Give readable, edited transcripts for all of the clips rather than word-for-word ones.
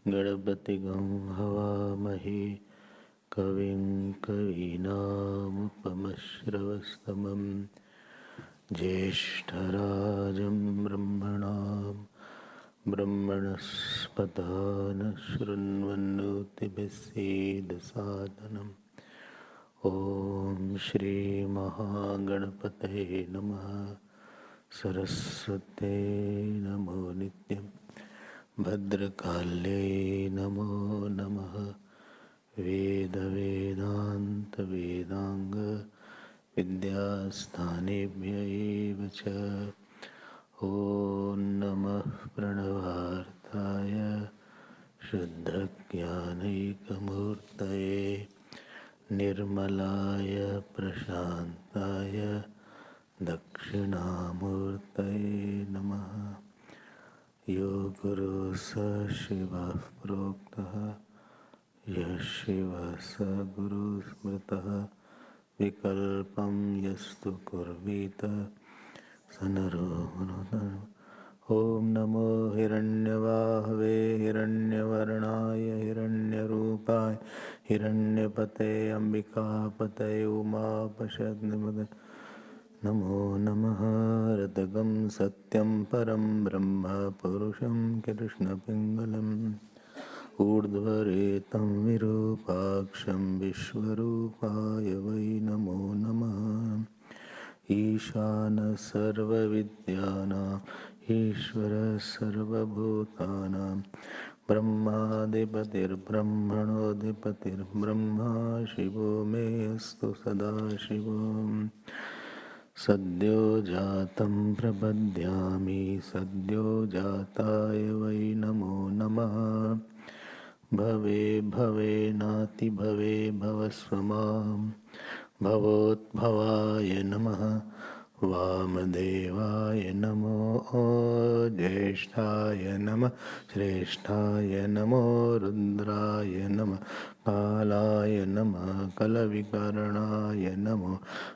गणपतिगं हवामहे कविं कवीनामुपमश्रवस्तमं ज्येष्ठराजं ब्रह्मणां ब्रह्मणस्पत न शृण्वन्नोतिभिस्सीदसादनम्। ॐ श्रीमहागणपतये नमः। सरस्वते नमो नित्यम्। भद्रकाल्ये नमो नमः। वेदवेदान्तवेदाङ्ग विद्यास्थानेभ्य एव च। ॐ नमः प्रणवार्ताय शुद्धज्ञानैकमूर्तये निर्मलाय प्रशान्ताय दक्षिणामूर्तये नमः। यो गुरुः स शिवः प्रोक्तः यः शिवः स गुरुः स्मृतः विकल्पं यस्तु कुर्वीत स नरो मनोतः। ॐ नमो हिरण्यवाहवे हिरण्यवर्णाय हिरण्यरूपाय हिरण्यपते अम्बिकापते उमापशद्निपते नमो नमः। रतगं सत्यं परं ब्रह्म पुरुषं कृष्णपिङ्गलम् ऊर्ध्वरेतं विरूपाक्षं विश्वरूपाय वै नमो नमः। ईशानः सर्वविद्यानाम् ईश्वरः सर्वभूतानां ब्रह्माधिपतिर्ब्रह्मणोऽधिपतिर्ब्रह्मा शिवो मे अस्तु सदाशिवम्। सद्यो जातं प्रपद्यामि सद्यो जाताय वै नमो नमः। भवे भवेनाति भवे भवस्व मां भवोद्भवाय नमः। वामदेवाय नमो ज्येष्ठाय नमः श्रेष्ठाय नमो रुद्राय नमः कालाय नमः कलविकरणाय नमो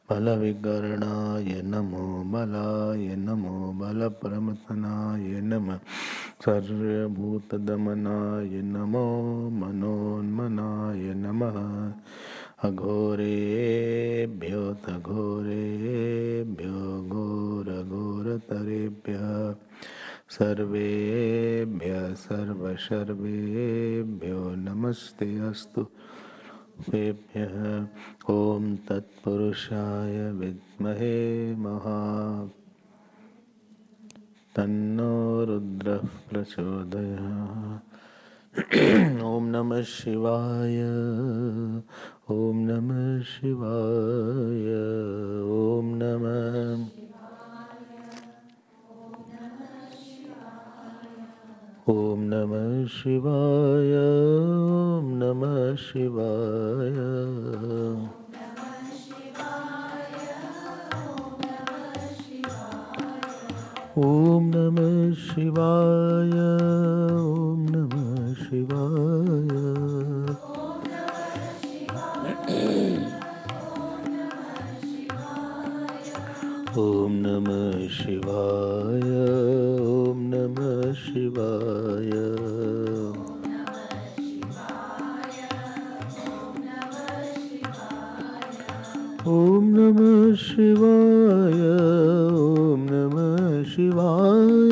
बलविकरणाय नमो बलाय नमो बलप्रमथनाय नमः सर्वभूतदमनाय नमो मनोन्मनाय नमः। अघोरेभ्यो तघोरेभ्यो घोरघोरतरेभ्यः सर्वेभ्यः सर्वशर्वेभ्यो नमस्ते अस्तु तेभ्यः। ॐ तत्पुरुषाय विद्महे तन्नो रुद्रः प्रचोदयात्। ॐ नमः शिवाय ॐ नमः शिवाय ॐ नमः ॐ नमः शिवाय ॐ नमः शिवाय ॐ नमः शिवाय ॐ नमः शिवाय ॐ नमः शिवाय ॐ नमः शिवाय ॐ नमः शिवाय ॐ नमः शिवाय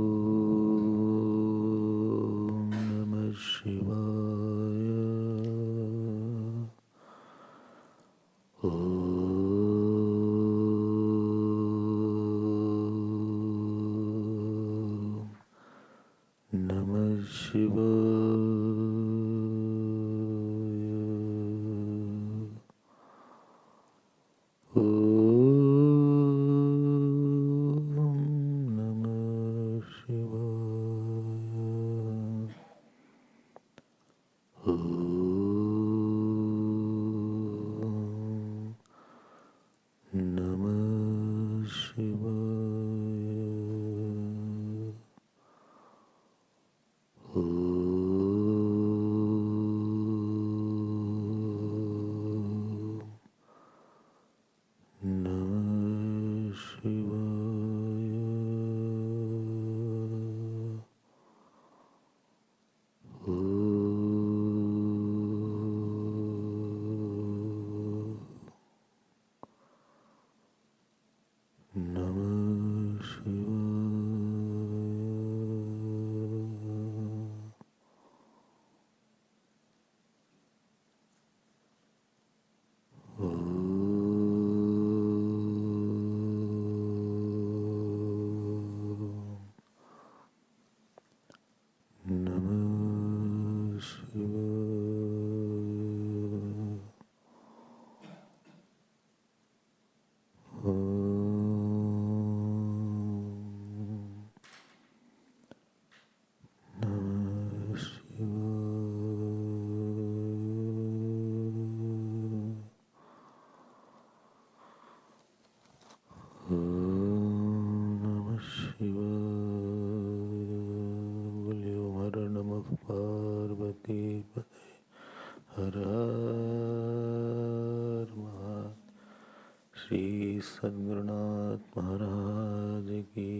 श्री सद्गुरुनाथ महाराज की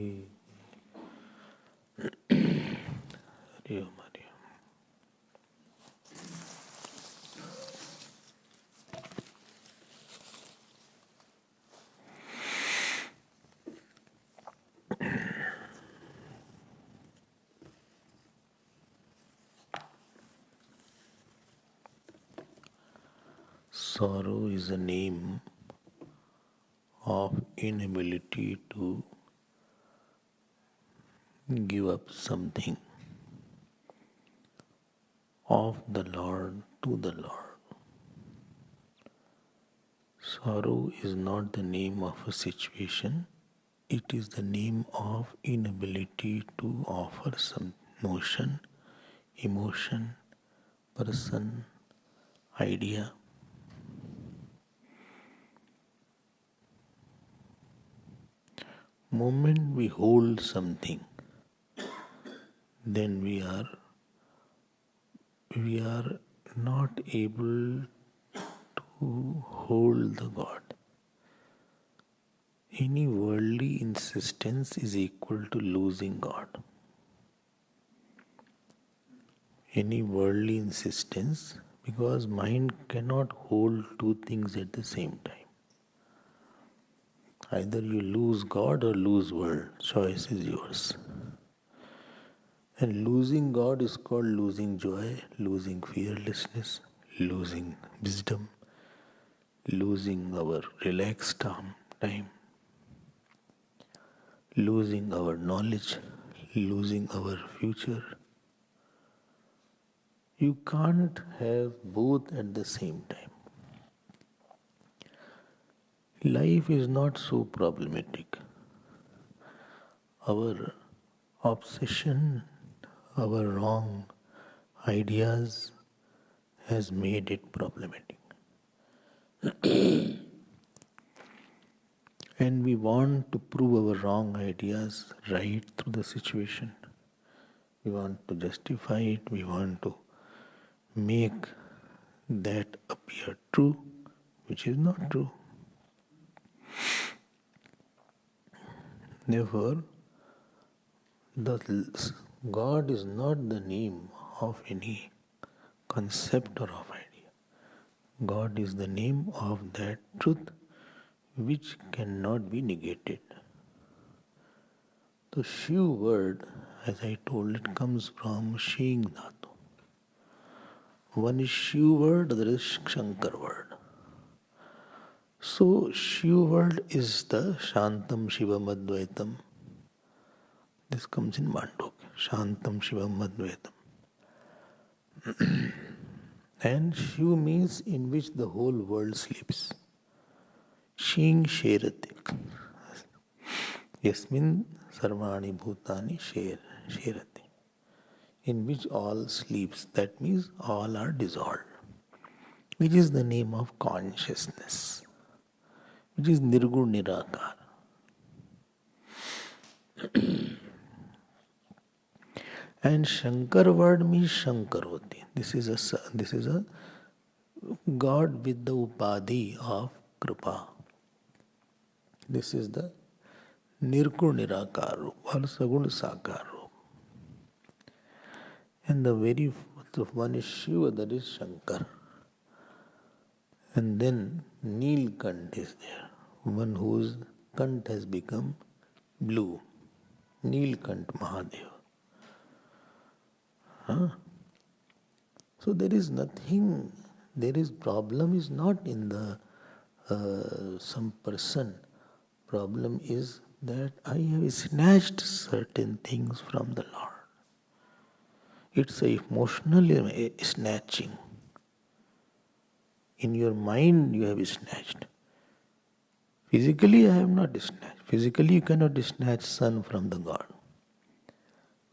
हरि ओम हरि ओम। Sorrow is a name of inability to give up something of the Lord to the Lord. Sorrow is not the name of a situation, it is the name of inability to offer some notion, emotion, person, idea. Moment we hold something, then we are not able to hold the God. Any worldly insistence is equal to losing God. Any worldly insistence, because mind cannot hold two things at the same time. Either you lose God or lose world. Choice is yours. And losing God is called losing joy, losing fearlessness, losing wisdom, losing our relaxed time, losing our knowledge, losing our future. You can't have both at the same time. Life is not so problematic. Our obsession, our wrong ideas has made it problematic. And we want to prove our wrong ideas right through the situation. We want to justify it, we want to make that appear true, which is not true. Therefore, God is not the name of any concept or of idea. God is the name of that truth which cannot be negated. The Shiv word, as I told, it comes from Shing Dhatu. One is Shiv word, other is Shankar word. So Shiv word is the Shantam Shivam Advaitam. This comes in Mandukya. Shantam Shivam Advaitam. And Shiv means in which the whole world sleeps. Shing Sherati. Yasmin Sarvani Bhutani Sherati. In which all sleeps. That means all are dissolved. Which is the name of consciousness. Which is Nirgun Nirakar. And Shankar word means Shankaroti. This is a God with the upadhi of Kripa. This is the Nirgun Nirakar Roop or Sagun Sakar Roop. And the very one is Shiva, that is Shankar. And then Neelkant is there, one whose kant has become blue. Neelkant Mahadev. Huh? So there is nothing, problem is not in the some person. Problem is that I have snatched certain things from the Lord. It's a emotional snatching. In your mind you have snatched. Physically I have not snatched. Physically you cannot snatch sun from the God.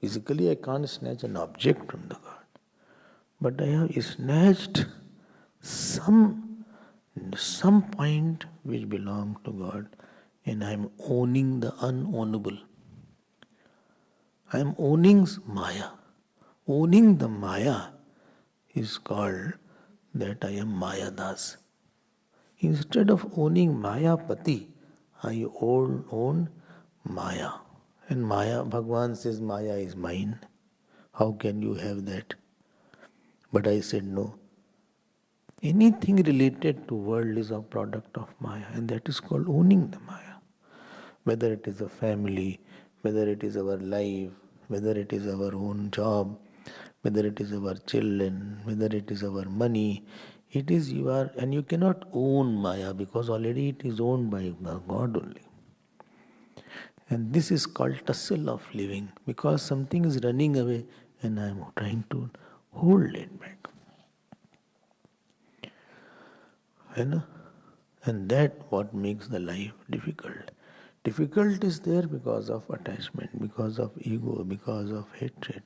Physically I can't snatch an object from the God. But I have snatched some point which belongs to God, and I am owning the unownable. I am owning Maya. Owning the Maya is called that I am Mayadas. Instead of owning Mayapati, I own Maya. And Maya, Bhagavan says Maya is mine. How can you have that? But I said no. Anything related to world is a product of Maya, and that is called owning the Maya. Whether it is a family, whether it is our life, whether it is our own job, whether it is our children, whether it is our money, it is and you cannot own Maya because already it is owned by God only. And this is called tussle of living because something is running away and I am trying to hold it back. And that what makes the life difficult. Difficult is there because of attachment, because of ego, because of hatred,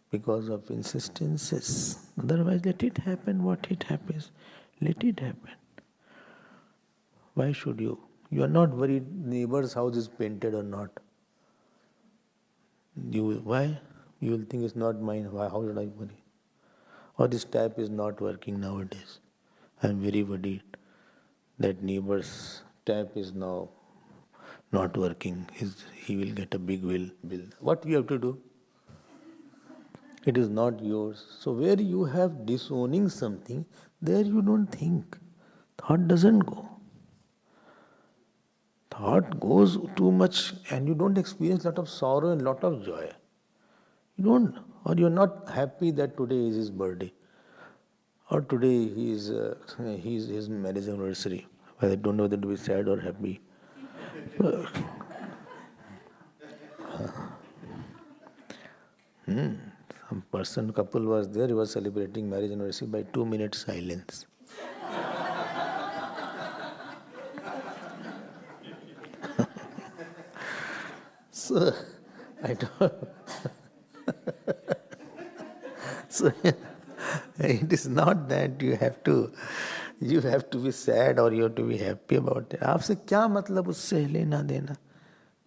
because of insistences. Otherwise, let it happen what it happens. Let it happen. Why should you? You are not worried neighbor's house is painted or not. Why? You will think it's not mine. Why? How should I worry? Or this tap is not working nowadays. I am very worried that neighbor's tap is now not working. He will get a big bill. What you have to do? It is not yours. So where you have disowning something, there you don't think. Thought doesn't go. Thought goes too much and you don't experience lot of sorrow and lot of joy. You don't. Or you're not happy that today is his birthday. Or today his marriage anniversary. I don't know whether to be sad or happy. Some couple was there, he was celebrating marriage anniversary by 2 minutes silence. So, I don't. So, it is not that you have to be sad or you have to be happy about it. आपसे क्या मतलब उससे लेना देना?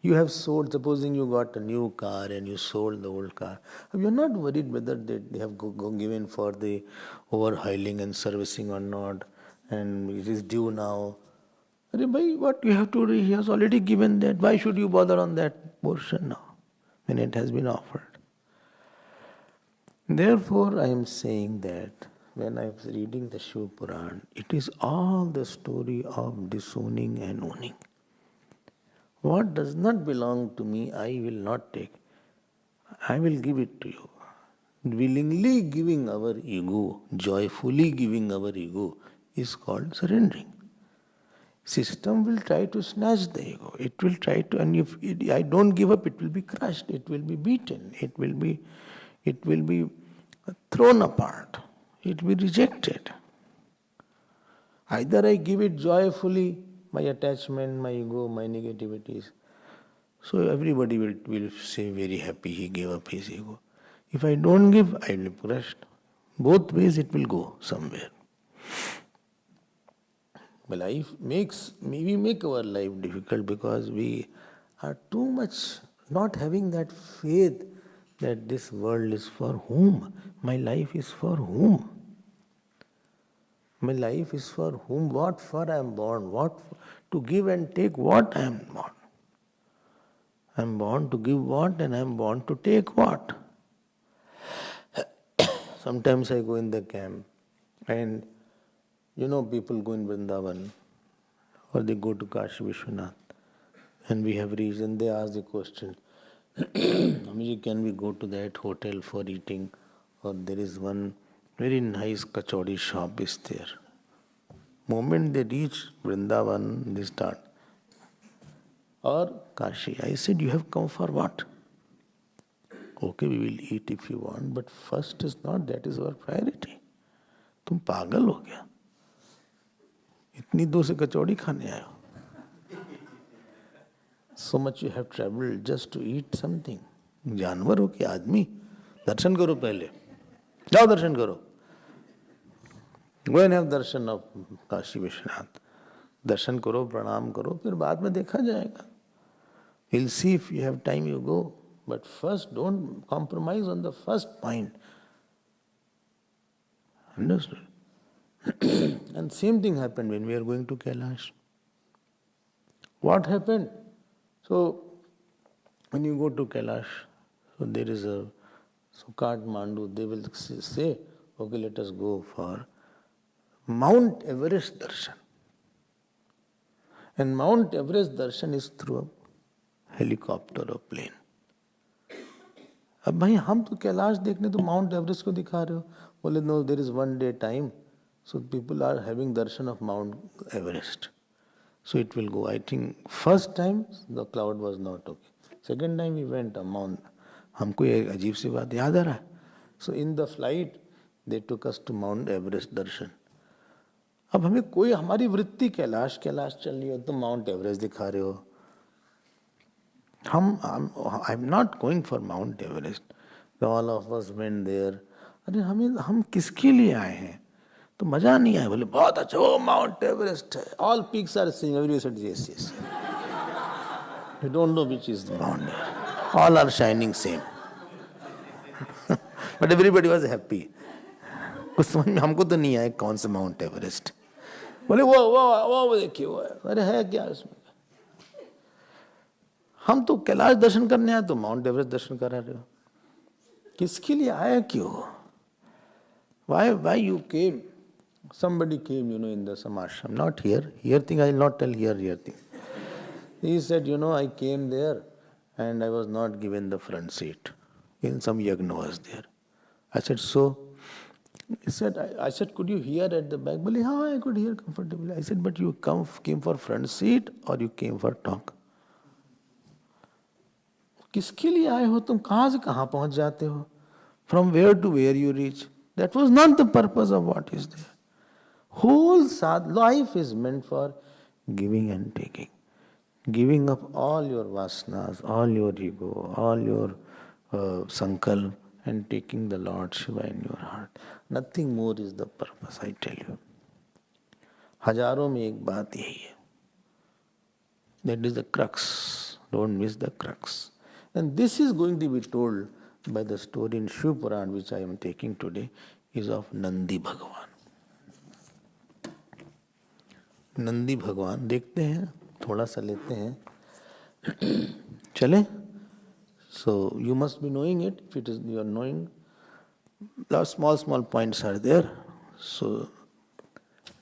You have sold, supposing you got a new car and you sold the old car. You are not worried whether they have given for the overhauling and servicing or not, and it is due now. What you have to do, he has already given that. Why should you bother on that portion now when it has been offered? Therefore, I am saying that when I was reading the Shiv Puran, it is all the story of disowning and owning. What does not belong to me, I will not take. I will give it to you. Willingly giving our ego, joyfully giving our ego is called surrendering. System will try to snatch the ego. It will try to, and if I don't give up, it will be crushed, it will be beaten, it will be thrown apart, it will be rejected. Either I give it joyfully, my attachment, my ego, my negativities. So everybody will say very happy he gave up his ego. If I don't give, I will be crushed. Both ways it will go somewhere. But we make our life difficult because we are too much not having that faith that this world is for whom? My life is for whom? My life is for whom? What for I am born? What for? To give and take what I am born? I am born to give what and I am born to take what. Sometimes I go in the camp and people go in Vrindavan or they go to Kashi Vishwanath and we have reached and they ask the question, Amiji, can we go to that hotel for eating? Or there is one very nice kachori shop is there. Moment they reach Vrindavan, they start. Or Kashi. I said, you have come for what? Okay, we will eat if you want, but first is not, that is our priority. तुम पागल हो गया? इतनी दूर से कचौड़ी खाने आए हो? So much you have traveled just to eat something. जानवर हो कि आदमी? दर्शन करो पहले. जाओ दर्शन करो. Go and have darshan of Kashi Vishwanath. दर्शन करो, प्रणाम करो, फिर बाद में देखा जाएगा. We'll see if you have time, you go. But first, don't compromise on the first point. Understood? And same thing happened when we are going to Kailash. What happened? So, when you go to Kailash, so there is a Kathmandu, they will say, okay, let us go for Mount Everest darshan. And Mount Everest darshan is through a helicopter or plane. अब भाई हम तो कैलाश देखने तो mount Everest को दिखा रहे हो. बोले no, there is one day time, so people are having darshan of Mount Everest. So it will go. I think first time the cloud was not okay. Second time we went Mount. हमको ये अजीब सी बात याद आ रहा है. So in the flight they took us to Mount Everest darshan. अब हमें कोई हमारी वृत्ति कैलाश कैलाश चल रही हो, तुम माउंट एवरेस्ट दिखा रहे हो. I'm not going for Mount Everest. All of us went there. अरे हम किसके लिए आए हैं? तो मजा नहीं आया. बोले बहुत अच्छा, वो माउंट एवरेस्ट है. All peaks are same. Everybody said yes, yes. You don't know which is the mount. All are shining same. But everybody was happy. कुछ समझ में हमको तो नहीं आया कौन सा माउंट एवरेस्ट. बोले वो देखिए वो है. अरे है क्या उसमें? हम तो कैलाश दर्शन करने आए तो माउंट एवरेस्ट दर्शन करा रहे हो. किसके लिए आया क्यों? Why you came? Somebody came, in the some ashram. Not here. Here thing I will not tell here thing. He said, I came there and I was not given the front seat. In some yagna was there. I said, so? He said, I said, could you hear at the back? Well, yeah, I could hear comfortably. I said, but you came for front seat or you came for talk? किसके लिए आए हो? तुम कहाँ से कहाँ पहुँच जाते हो? From where to where you reach? That was not the purpose of what is there. Whole life is meant for giving and taking. Giving up all your vasanas, all your ego, all your sankalp and taking the Lord Shiva in your heart. Nothing more is the purpose, I tell you. हजारों में एक बात यही है. That is the crux. Don't miss the crux. And this is going to be told by the story in Shiv Puran, which I am taking today, is of Nandi Bhagwan. Nandi भगवान देखते हैं, थोड़ा सा लेते हैं. चले? So you must be knowing it. If it is you are knowing, the small points are there. So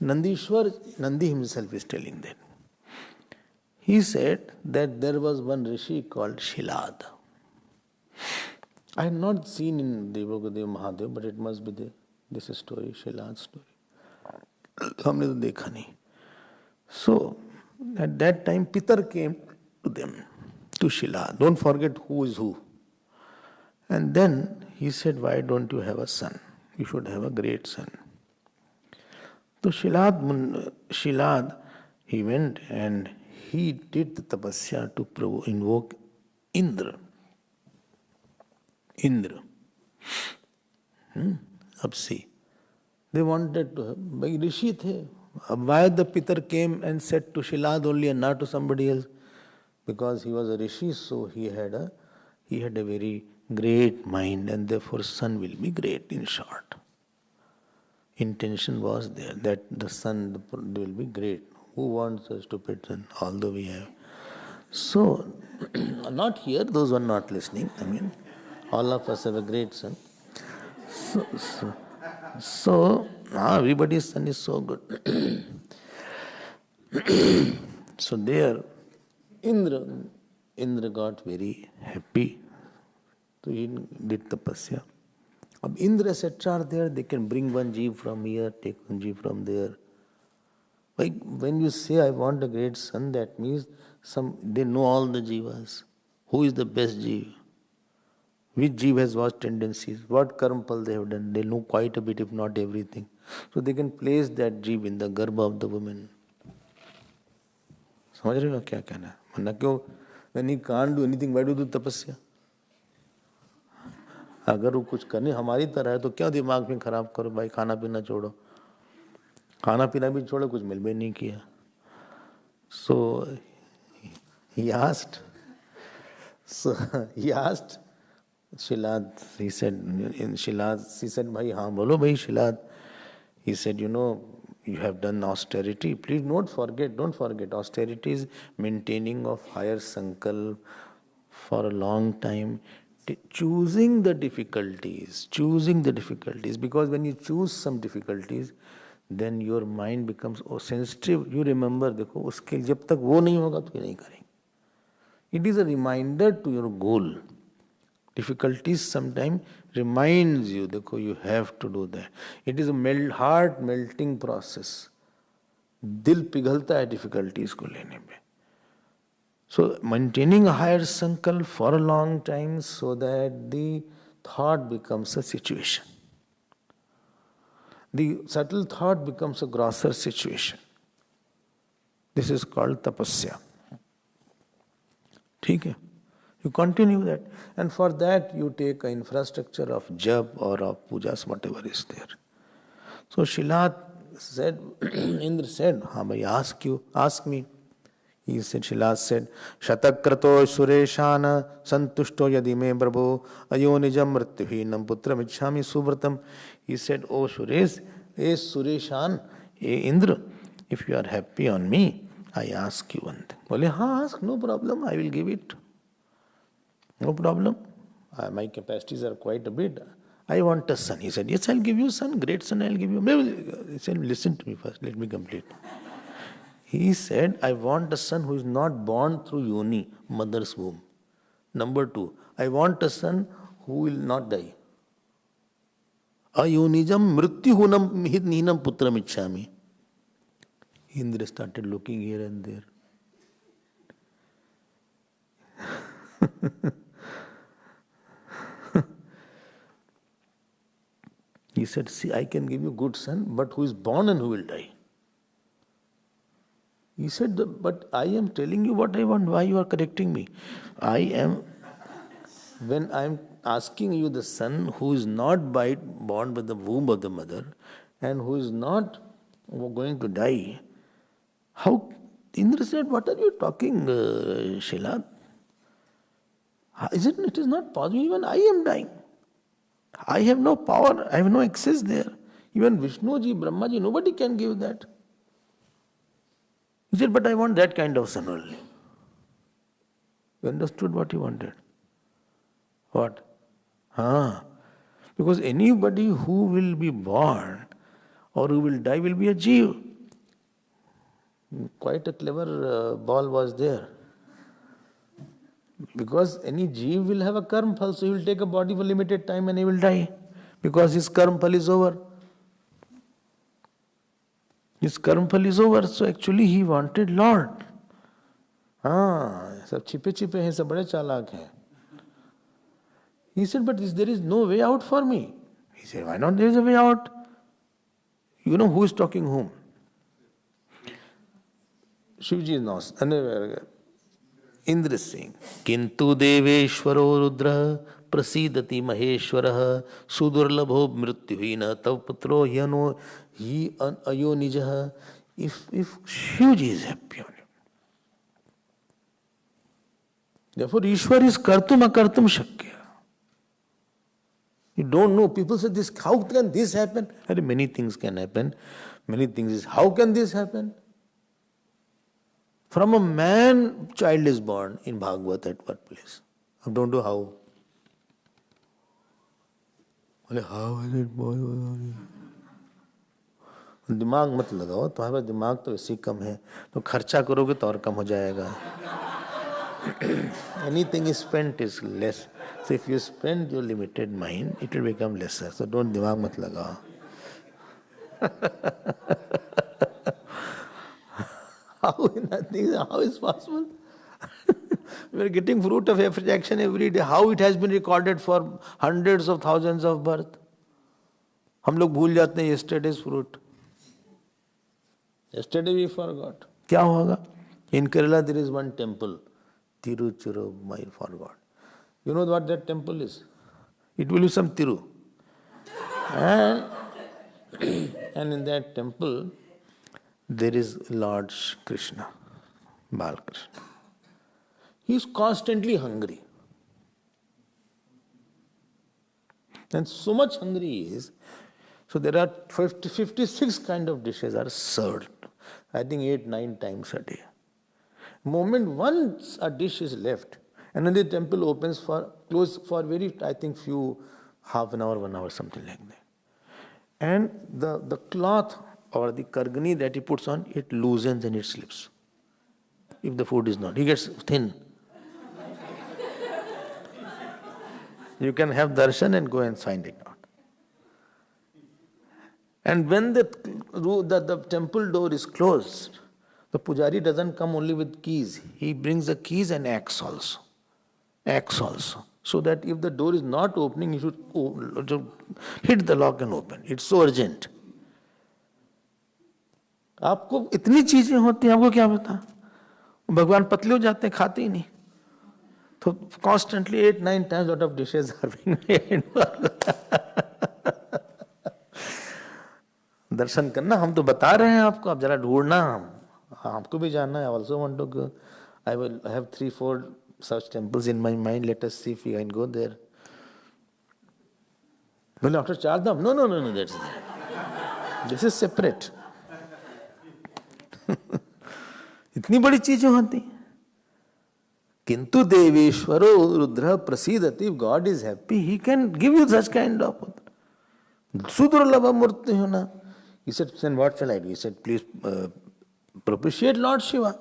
Nandishwar, Nandi himself is telling that. He said that there was one rishi called Shilad. I have not seen in Devagodev Mahadev, but it must be there. This is story, Shilad's story. हमने तो देखा नहीं. So at that time, Pitar came to them, to Shilad. Don't forget who is who. And then he said, why don't you have a son? You should have a great son. So Shilad, he went and he did the tapasya to invoke Indra. Ab see. They wanted to have, by Rishi the. Why the Pitar came and said to Shilad only and not to somebody else? Because he was a Rishi, so he had a very great mind and therefore son will be great in short. Intention was there that the son will be great. Who wants a stupid son? Although we have. So, not here, those who are not listening. I mean, all of us have a great son. So everybody's son is so good. So there, Indra, Indra got very happy. So he did tapasya. Indra etc. are there, they can bring one jeev from here, take one jeev from there. Like when you say, I want a great son, that means they know all the jivas. Who is the best jeev? Which jeev has what tendencies? What karmpal they have done? They know quite a bit, if not everything. So they can place that jeev in the garbha of the woman. समझ रहे हो क्या कहना है? वरना क्यों? When he can't do anything, why do tapasya? अगर वो कुछ करने हमारी तरह है तो क्या दिमाग में खराब करो भाई, खाना पीना छोड़ो, खाना पीना भी छोड़ो, कुछ मिल भी नहीं किया. So he asked Shilad, he said, she said, bhai, haan bolo bhai Shilad. He said, you have done austerity. Please don't forget, austerity is maintaining of higher sankalp for a long time. Choosing the difficulties, because when you choose some difficulties, then your mind becomes sensitive. You remember, देखो उसके जब तक वो नहीं होगा तो ये नहीं करेंगे. It is a reminder to your goal. Difficulties sometimes reminds you, देखो you have to do that. It is a heart melting process. दिल पिघलता है difficulties को लेने में. So maintaining a higher sankalp for a long time so that the thought becomes a situation. The subtle thought becomes a grosser situation. This is called tapasya. ठीक है? You continue that. And for that you take an infrastructure of jap or of pujas, whatever is there. So Shilat said, Indra said, हाँ भाई, ask me. He said, Shilat said, Shatakrato Sureshana Santushto Yadime Prabhu Ayonijam Mrityuhinam Putram Ichhami Subratam. He said, Oh Suresh, Sureshan, Indra, if you are happy on me, I ask you one thing. Bole, हाँ, ask, no problem, I will give it. No problem. My capacities are quite a bit. I want a son. He said, yes, I'll give you a son, great son, I'll give you. He said, listen to me first, let me complete. He said, I want a son who is not born through yoni, mother's womb. Number 2, I want a son who will not die. Ayonijam mrityuhunam hinam putram ichhami. Indra started looking here and there. He said, see, I can give you good son, but who is born and who will die. He said, but I am telling you what I want. Why you are correcting me? When I am asking you the son who is not born by the womb of the mother and who is not going to die, how? Indra said, what are you talking, Shilat? It is not possible. Even I am dying. I have no power. I have no access there. Even Vishnuji, Brahmaji, nobody can give that. He said, but I want that kind of son only. You understood what he wanted? What? Because anybody who will be born or who will die will be a jeev. Quite a clever ball was there. Because any jeev will have a karma phal, so he will take a body for limited time and he will die. Because his karma phal is over. His karma phal is over, so actually he wanted Lord. सब छिपे हैं, सब बड़े चालाक हैं. He said, but there is no way out for me. He said, why not? There is a way out. You know who is talking whom? Shivji is not. Indra is saying, Kintu Deveshwaro Rudra Prasidati Maheshwara Sudurlabho Mrityuhina Tav Putro Hyano Hi Ayonijaha. If Shivji is happy on you. Therefore, Ishwar is Kartum Akartum Shakya. You don't know. People say this, how can this happen? Many things can happen. Many things is, how can this happen? From a man, child is born in Bhagavad at what place? I don't know how. How is it born? दिमाग मत लगाओ, तुम्हारे पास दिमाग तो वैसे ही कम है, तो खर्चा करोगे तो और कम हो जाएगा. Anything is spent is less. So if you spend your limited mind, it will become lesser. So don't दिमाग मत लगाओ. How is possible? We are getting fruit of every action every day. How it has been recorded for hundreds of thousands of birth? हम लोग भूल जाते हैं yesterday's fruit. Yesterday we forgot. क्या होगा? In Kerala there is one temple, Tiruchirumai for God. You know what that temple is? It will be some Tiru. And in that temple there is Lord Krishna, Bal Krishna. He is constantly hungry. And so much hungry he is. So there are 56 kind of dishes are served. I think 8-9 times a day. Moment once a dish is left, and then the temple opens close for very, I think few, half an hour, 1 hour, something like that. And the cloth or the kargani that he puts on, it loosens and it slips. If the food is not, he gets thin. You can have darshan and go and find it out. And when the temple door is closed, the pujari doesn't come only with keys. He brings the keys and axe also. So that if the door is not opening, he should hit the lock and open. It's so urgent. आपको इतनी चीजें होती हैं, आपको क्या पता? भगवान पतले हो जाते हैं, खाते ही नहीं. So constantly 8-9 times lot of dishes are being made. दर्शन करना, हम तो बता रहे हैं आपको, आप जरा ढूंढना, आपको भी जानना है. I also want to go. I will have 3-4 such temples in my mind. Let us see if we can go there. Well, after Char Dham? No, this is separate. इतनी बड़ी चीजें होती. किंतु देवेश्वरो Rudra प्रसीदति. If God is happy, He can give you such kind of sudurlabha murti hona. He said, then what shall I do? He said, please propitiate Lord Shiva.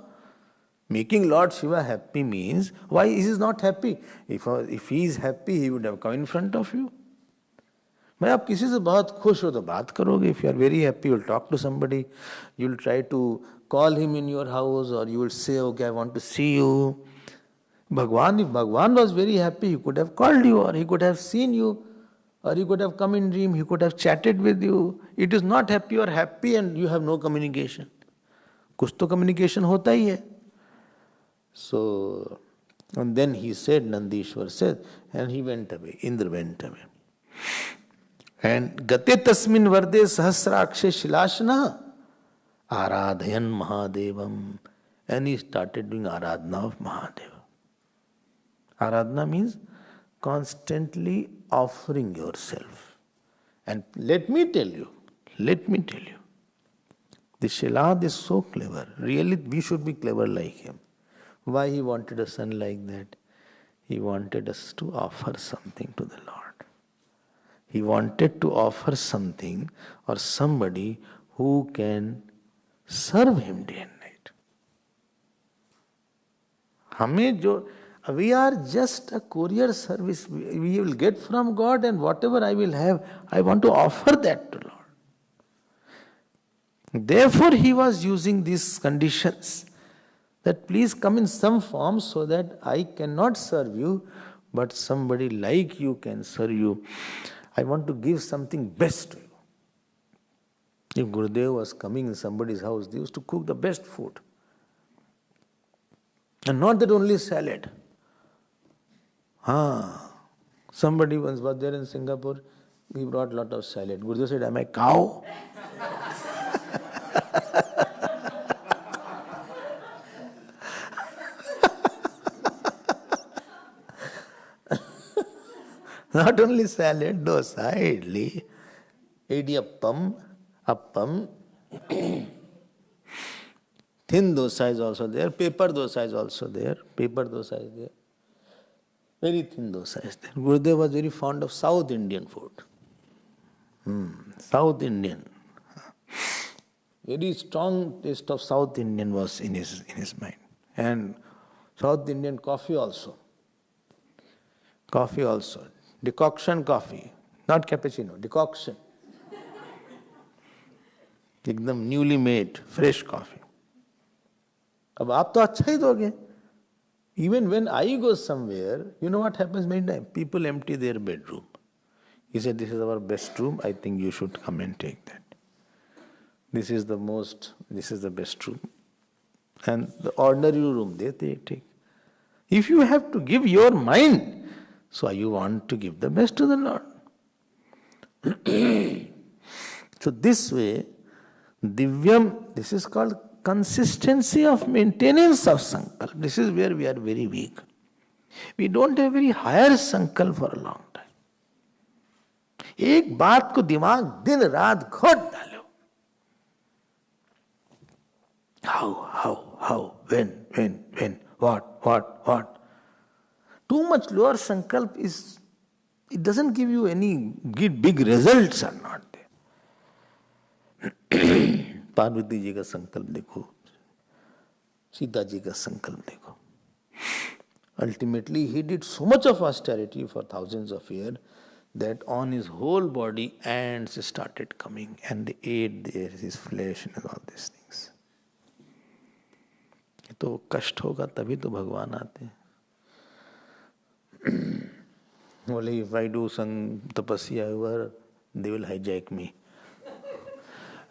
Making Lord Shiva happy means, why he is not happy? If he is happy, he would have come in front of you. भाई आप किसी से बहुत खुश हो तो बात करोगे. If you are very happy, you will talk to somebody. You will try to call him in your house, or you will say, okay, I want to see you. Bhagwan, if Bhagwan was very happy, he could have called you, or he could have seen you, or he could have come in dream, he could have chatted with you. It is not happy, you are happy and you have no communication. कुछ तो communication होता ही है. So, and then he said, Nandishwar said, and he went away. Indra went away. And Gate Tasmin Varde Sahasrakshe Shilashna Aradhayan Mahadevam. And he started doing Aradhana of Mahadeva. Aradhana means constantly offering yourself. And let me tell you, the Shilad is so clever. Really, we should be clever like him. Why he wanted a son like that? He wanted us to offer something to the Lord. He wanted to offer something or somebody who can serve him day and night. We are just a courier service. We will get from God, and whatever I will have, I want to offer that to Lord. Therefore, he was using these conditions that please come in some form so that I cannot serve you, but somebody like you can serve you. I want to give something best to you. If Gurudev was coming in somebody's house, they used to cook the best food. And not that only salad. Somebody once was there in Singapore, he brought a lot of salad. Gurudev said, am I cow? Not only salad, dosa, idli, idiyappam, appam, Thin dosa is also there. Paper dosa is also there. Paper dosa is there. Very thin dosa is there. Gurudev was very fond of South Indian food. South Indian. Very strong taste of South Indian was in his mind. And South Indian coffee also. Coffee also. Decoction coffee. Not cappuccino, decoction. एकदम newly made fresh coffee. अब आप तो अच्छा ही दोगे. Even when I go somewhere, you know what happens many times? People empty their bedroom. He said, this is our best room, I think you should come and take that. This is the best room. And the ordinary room, they take. If you have to give your mind, so you want to give the best to the Lord. So this way, Divyam, this is called consistency of maintenance of sankalp. This is where we are very weak. We don't have very higher sankalp for a long time. एक बात को दिमाग दिन रात घोट डालो. How, when, what. Too much lower sankalp it doesn't give you any big results are not there. Parvati ji का संकल्प देखो, सीता जी का संकल्प देखो. Ultimately, he did so much of austerity for thousands of years that on his whole body ants started coming and they ate his flesh and all these things. तो कष्ट होगा तभी तो भगवान आते हैं. बोले if I do some tapasya, they will hijack me.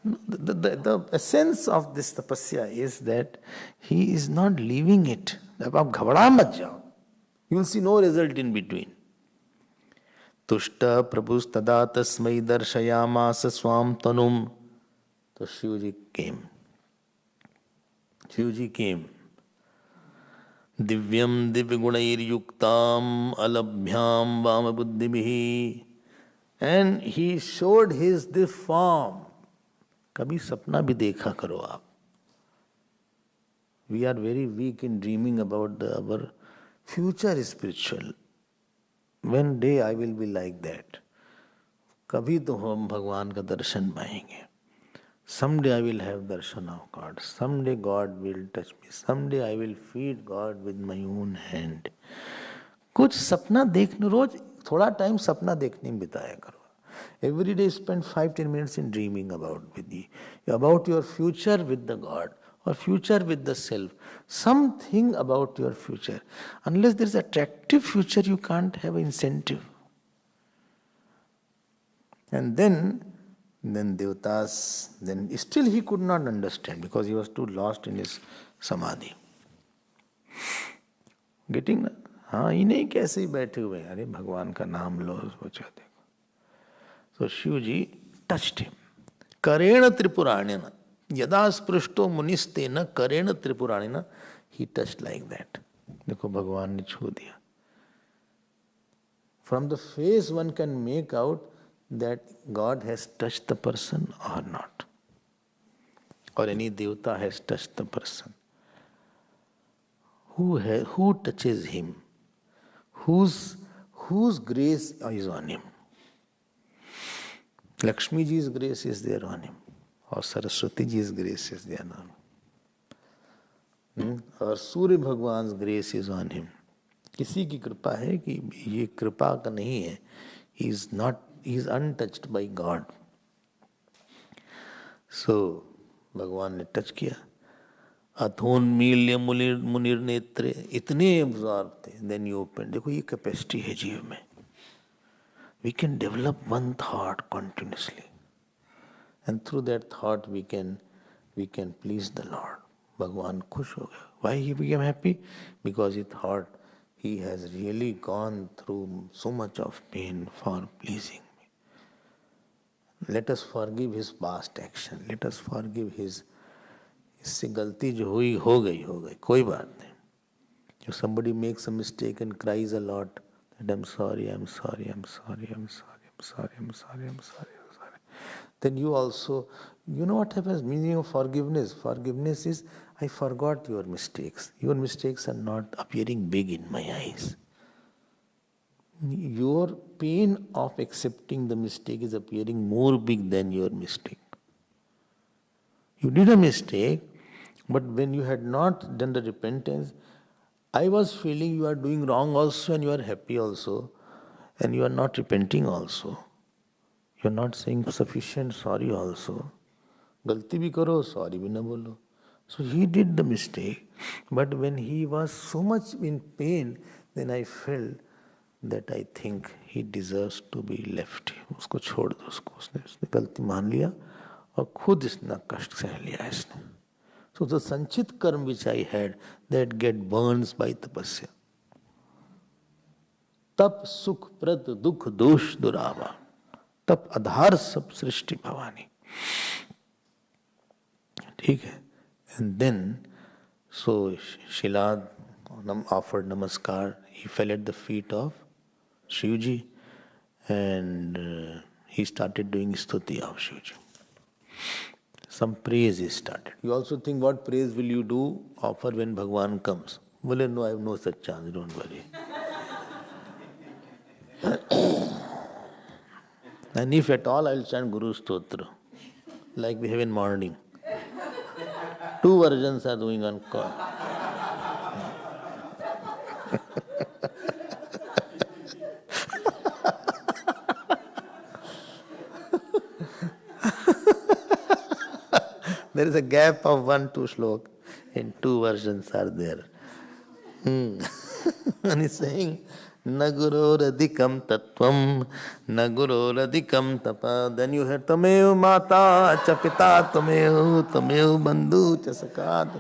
The essence of this tapasya is that he is not leaving it. अब आप घबरा मत जाओ. You will see no result in between. तुष्ट प्रभुस्तदा तस्मै दर्शयामास स्वाम तनुम. So Shivji came. Divyam divyagunair yuktam alabhyam vama buddhibhi. And he showed this form. कभी सपना भी देखा करो आप. We are very weak in dreaming about our future spiritual. One day I will be like that. कभी तो हम भगवान का दर्शन पाएंगे. Someday I will have darshan of God. Someday God will touch me. Someday I will feed God with my own hand. कुछ सपना देखने रोज थोड़ा टाइम सपना देखने में बिताया करो. Every day spend 5-10 minutes in dreaming about your future with the God or future with the self. Something about your future. Unless there is attractive future, you can't have incentive. And then Devatas, then still he could not understand because he was too lost in his samadhi. Getting? हाँ इन्हें कैसे ही बैठे हुए हैं. अरे भगवान का नाम लो सोचा देखो. So Shivji touched him. Karena Tripuranena. Yada sprushto munistena karena Tripuranena. He touched like that. देखो भगवान ने छू दिया. From the face one can make out that God has touched the person or not. Or any devata has touched the person. Who touches him? Whose grace is on him? Lakshmi ji's grace is there on him. Or Saraswati ji's grace is there on him. Or Surya Bhagwan's grace is on him. किसी की कृपा है कि ये कृपा का नहीं है. He is untouched by God. So भगवान ने टच किया. अथोन्मील्य मुनिर नेत्रे. इतने एब्जॉर्ब थे. Then you open. देखो ये कैपेसिटी है जीव में. We can develop one thought continuously. And through that thought we can please the Lord. Bhagwan khush ho gaya. Why he became happy? Because he thought he has really gone through so much of pain for pleasing me. Let us forgive his past action. Let us forgive his इससे गलती जो हुई हो गई कोई बात नहीं. If somebody makes a mistake and cries a lot, that I'm sorry, then you also You know what happens? Meaning of forgiveness. Forgiveness is, I forgot your mistakes. Your mistakes are not appearing big in my eyes. Your pain of accepting the mistake is appearing more big than your mistake. You did a mistake, but when you had not done the repentance, I was feeling you are doing wrong also and you are happy also, and you are not repenting also. You are not saying sufficient sorry also. Galti bhi karo, sorry bhi na bolo. So he did the mistake, but when he was so much in pain, then I felt that I think he deserves to be left. उसको छोड़ दो उसको, उसने गलती मान लिया और खुद इतना कष्ट सह लिया इसने. So the sanchit karma which I had, that get burns by tapasya. तप सुख प्रद दुख दोष दुरावा, तप आधार सब सृष्टि भवानी. ठीक है. And then, so Shilad offered namaskar. He fell at the feet of Shivji and he started doing stuti of Shivji. Some praise he started. You also think, what praise will you do? Offer when Bhagwan comes. Well, no, I have no such chance, don't worry. And if at all, I will chant Guru Stotra, like we have in morning. 2 versions are doing on call. There is a gap of 1-2 slok, and 2 versions are there. And he's saying, Naguroradikam tattvam, Naguroradikam tapa. Then you hear Tameo mata, chapita tameo, tameo bandhu chasakat.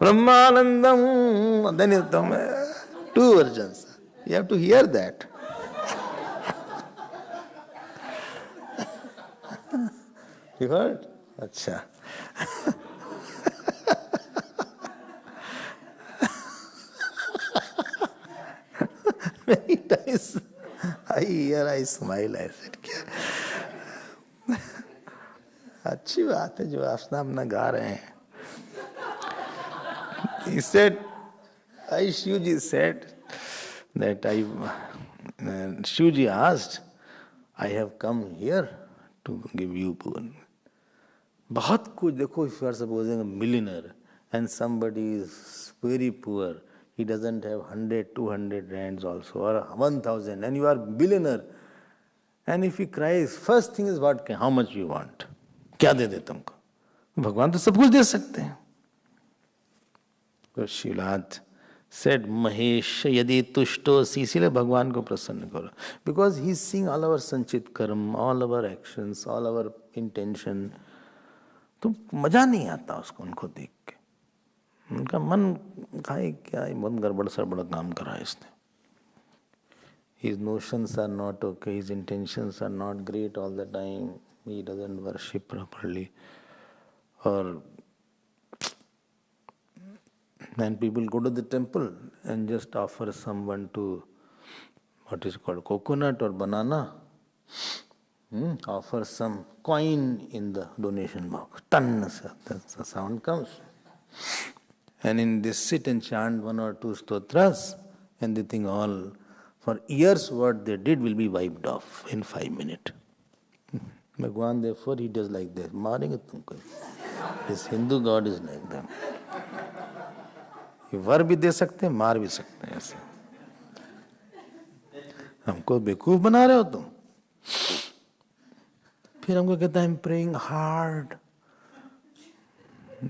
Brahmanandam. Then you Tameo. 2 versions. You have to hear that. You heard? Acha. Many times I hear, I smile, I said, क्या अच्छी बात है जो अपना अपना गा रहे हैं. He said, Shivji said that Shivji asked, I have come here to give you boon. बहुत कुछ देखो, if you are supposing a millionaire and somebody is very poor, he doesn't have 100, 200 rands also, or 1,000, and you are billionaire. And if he cries, first thing is what? How much you want? क्या दे दे तुमको? भगवान तो सब कुछ दे सकते हैं. तो Shilada said, Mahesh यदि तुष्टोसी, इसीलिए भगवान को प्रसन्न करो. Because he is seeing all our sanchit karma, all our actions, all our intention. तो मजा नहीं आता उसको उनको देख के. उनका मन खाए क्या, बहुत गड़बड़ सड़बड़ काम करा है इसने. His notions are not okay, his intentions are not great all the time, he doesn't worship properly. Or and people go to the temple and just offer someone to, what is called, coconut or banana, offer some coin in the donation box. Tan, the sound comes. And in this sit and chant 1 or 2 stotras, and they think all, for years what they did will be wiped off in 5 minutes. Bhagwan, therefore, he does like this. Marenge tumko. This Hindu God is like them. ये वर भी दे सकते हैं, मार भी सकते हैं. ऐसे हमको बेवकूफ बना रहे हो तुम. फिर हमको कहता है, I'm praying hard.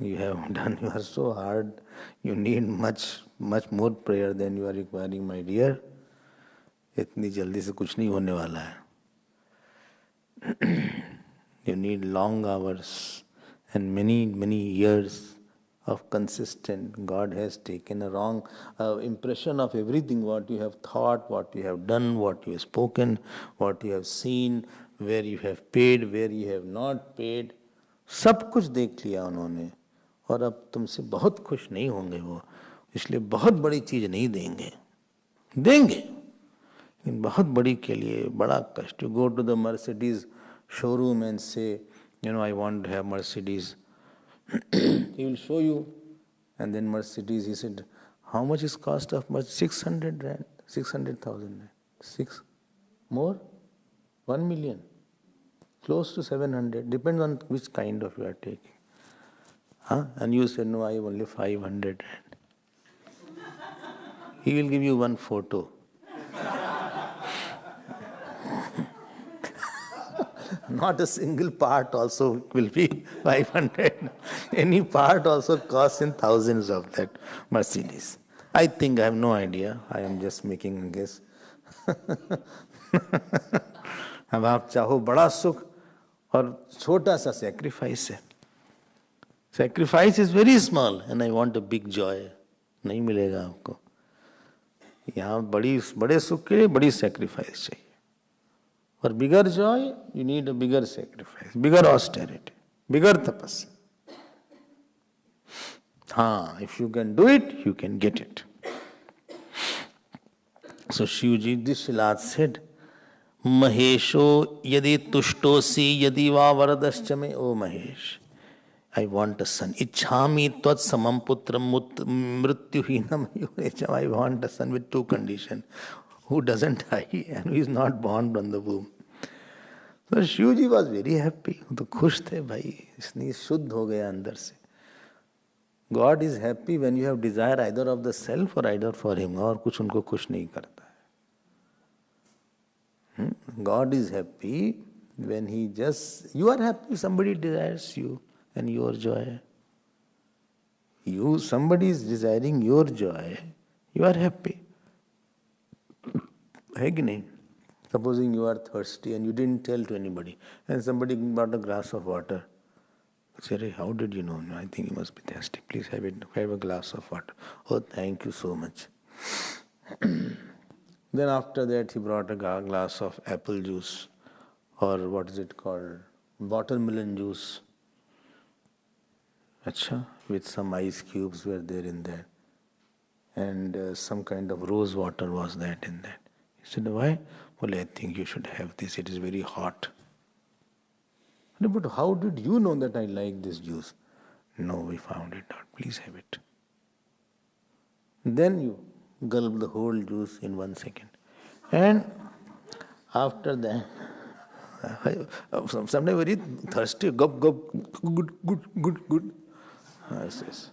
You have done, you are so hard. You need much more prayer than you are requiring, my dear. इतनी जल्दी से कुछ नहीं होने वाला है. You need long hours and many years of consistent. God has taken a wrong impression of everything, what you have thought, what you have done, what you have spoken, what you have seen, where you have paid, where you have not paid. सब कुछ देख लिया उन्होंने, और अब तुमसे बहुत खुश नहीं होंगे वो, इसलिए बहुत बड़ी चीज नहीं देंगे. देंगे लेकिन बहुत बड़ी के लिए बड़ा कष्ट. Go to the Mercedes showroom and say, I want to have Mercedes. He will show you. And then Mercedes, he said, how much is cost of Mercedes? 600 rand, 600,000 rand. Six? More? 1 million. Close to 700. Depends on which kind of you are taking. And you said, no, I have only 500 rand. He will give you one photo. Not a single part also will be 500. Any part also costs in thousands of that Mercedes. I think, I have no idea. I am just making a guess. अब आप चाहो बड़ा सुख और छोटा सा sacrifice है. Sacrifice is very small and I want a big joy. नहीं मिलेगा आपको. यहाँ बड़े सुख के लिए बड़ी sacrifice चाहिए. For bigger joy, you need a bigger sacrifice, bigger austerity, bigger tapasya. If you can do it, you can get it. So Shivji, this Shilat said, Mahesho yadi tushtosi yadi va varadashchame, O Mahesh, I want a son. Ichhami tvat samam putram mrityuhinam yunecham. I want a son with two conditions. Who doesn't die and who is not born from the womb. So Shivji was very happy. तो खुश थे भाई, इसने शुद्ध हो गया अंदर से. God is happy when you have desire either of the self or either for him. और कुछ उनको खुश नहीं करता है. God is happy when he just, you are happy, somebody desires you and your joy. Somebody is desiring your joy, you are happy. है कि नहीं? Supposing you are thirsty and you didn't tell to anybody and somebody brought a glass of water. You say, how did you know? No, I think you must be thirsty. Please have a glass of water. Oh, thank you so much. Then after that he brought a glass of apple juice or what is it called? Watermelon juice. Achha, with some ice cubes were there in there. And some kind of rose water was that in that. He said, why? Well, I think you should have this. It is very hot. But how did you know that I like this juice? No, we found it out. Please have it. Then you gulp the whole juice in 1 second. And after that, sometimes very thirsty, gup, good. Yes.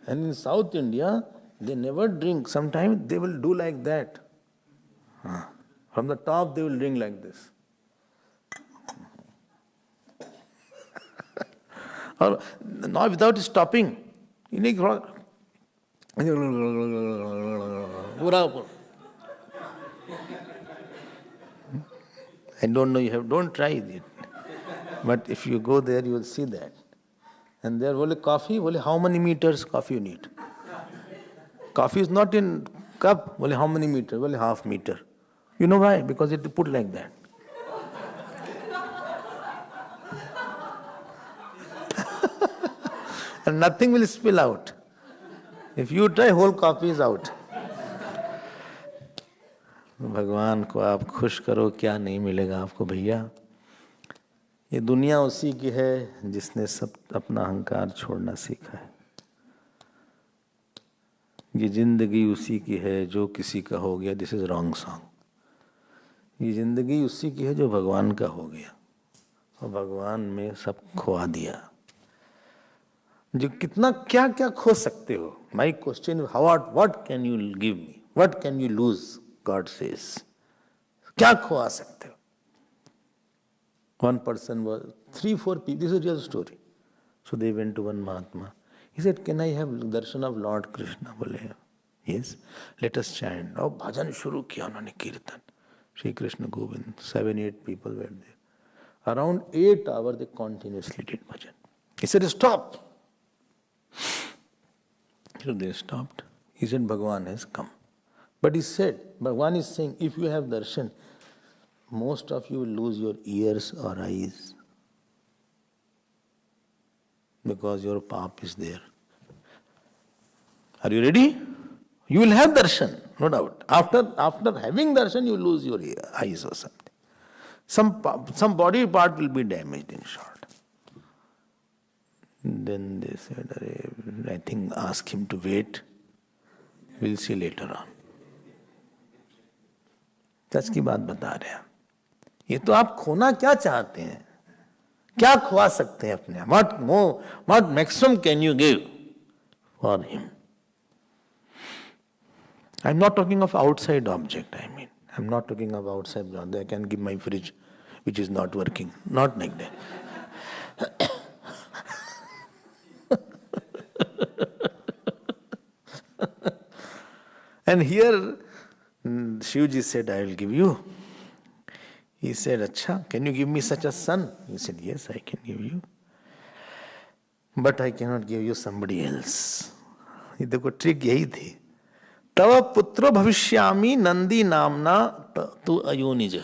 And in South India, they never drink. Sometimes they will do like that. From the top, they will drink like this. Or not without stopping. I don't know, don't try it. But if you go there, you will see that. And there, coffee, how many meters coffee you need? Coffee is not in cup, how many meters? Half meter. You know why? Because it put like that. And nothing will spill out. If you try, whole coffee is out. भगवान को आप खुश करो, क्या नहीं मिलेगा आपको भैया. ये दुनिया उसी की है जिसने सब अपना अहंकार छोड़ना सीखा है. ये जिंदगी उसी की है जो किसी का हो गया. This is wrong song. ये जिंदगी उसी की है जो भगवान का हो गया और भगवान में सब खोआ दिया. जो कितना क्या क्या खो सकते हो. My question, what can you give me, what can you lose. God says, क्या खोआ सकते हो. One person was, 3-4 people, this is a real story. So they went to one Mahatma. He said, can I have darshan of Lord Krishna? Bole, yes. Let us chant. Oh, bhajan shuru kiya unhone, kirtan. Shri Krishna Govind, 7-8 people were there. Around 8 hours they continuously did bhajan. He said, stop. So they stopped. He said, Bhagavan has come. But he said, Bhagavan is saying, if you have darshan, most of you will lose your ears or eyes because your pap is there. Are you ready? You will have darshan, no doubt. After having darshan, you lose your eyes or something. Some body part will be damaged, in short. Then they said, I think ask him to wait. We'll see later on. सच की बात बता रहे हैं. ये तो आप खोना क्या चाहते हैं? क्या खुआ सकते हैं अपने? What maximum can you give for him? I'm not talking of outside object, I mean. I'm not talking of outside object. I can give my fridge, which is not working. Not like that. And here, Shivji said, I will give you. He said, Acha, can you give me such a son? He said, yes, I can give you. But I cannot give you somebody else. ये देखो trick यही थी. तव पुत्रो भविष्यामि नंदी नामना tu ayonija.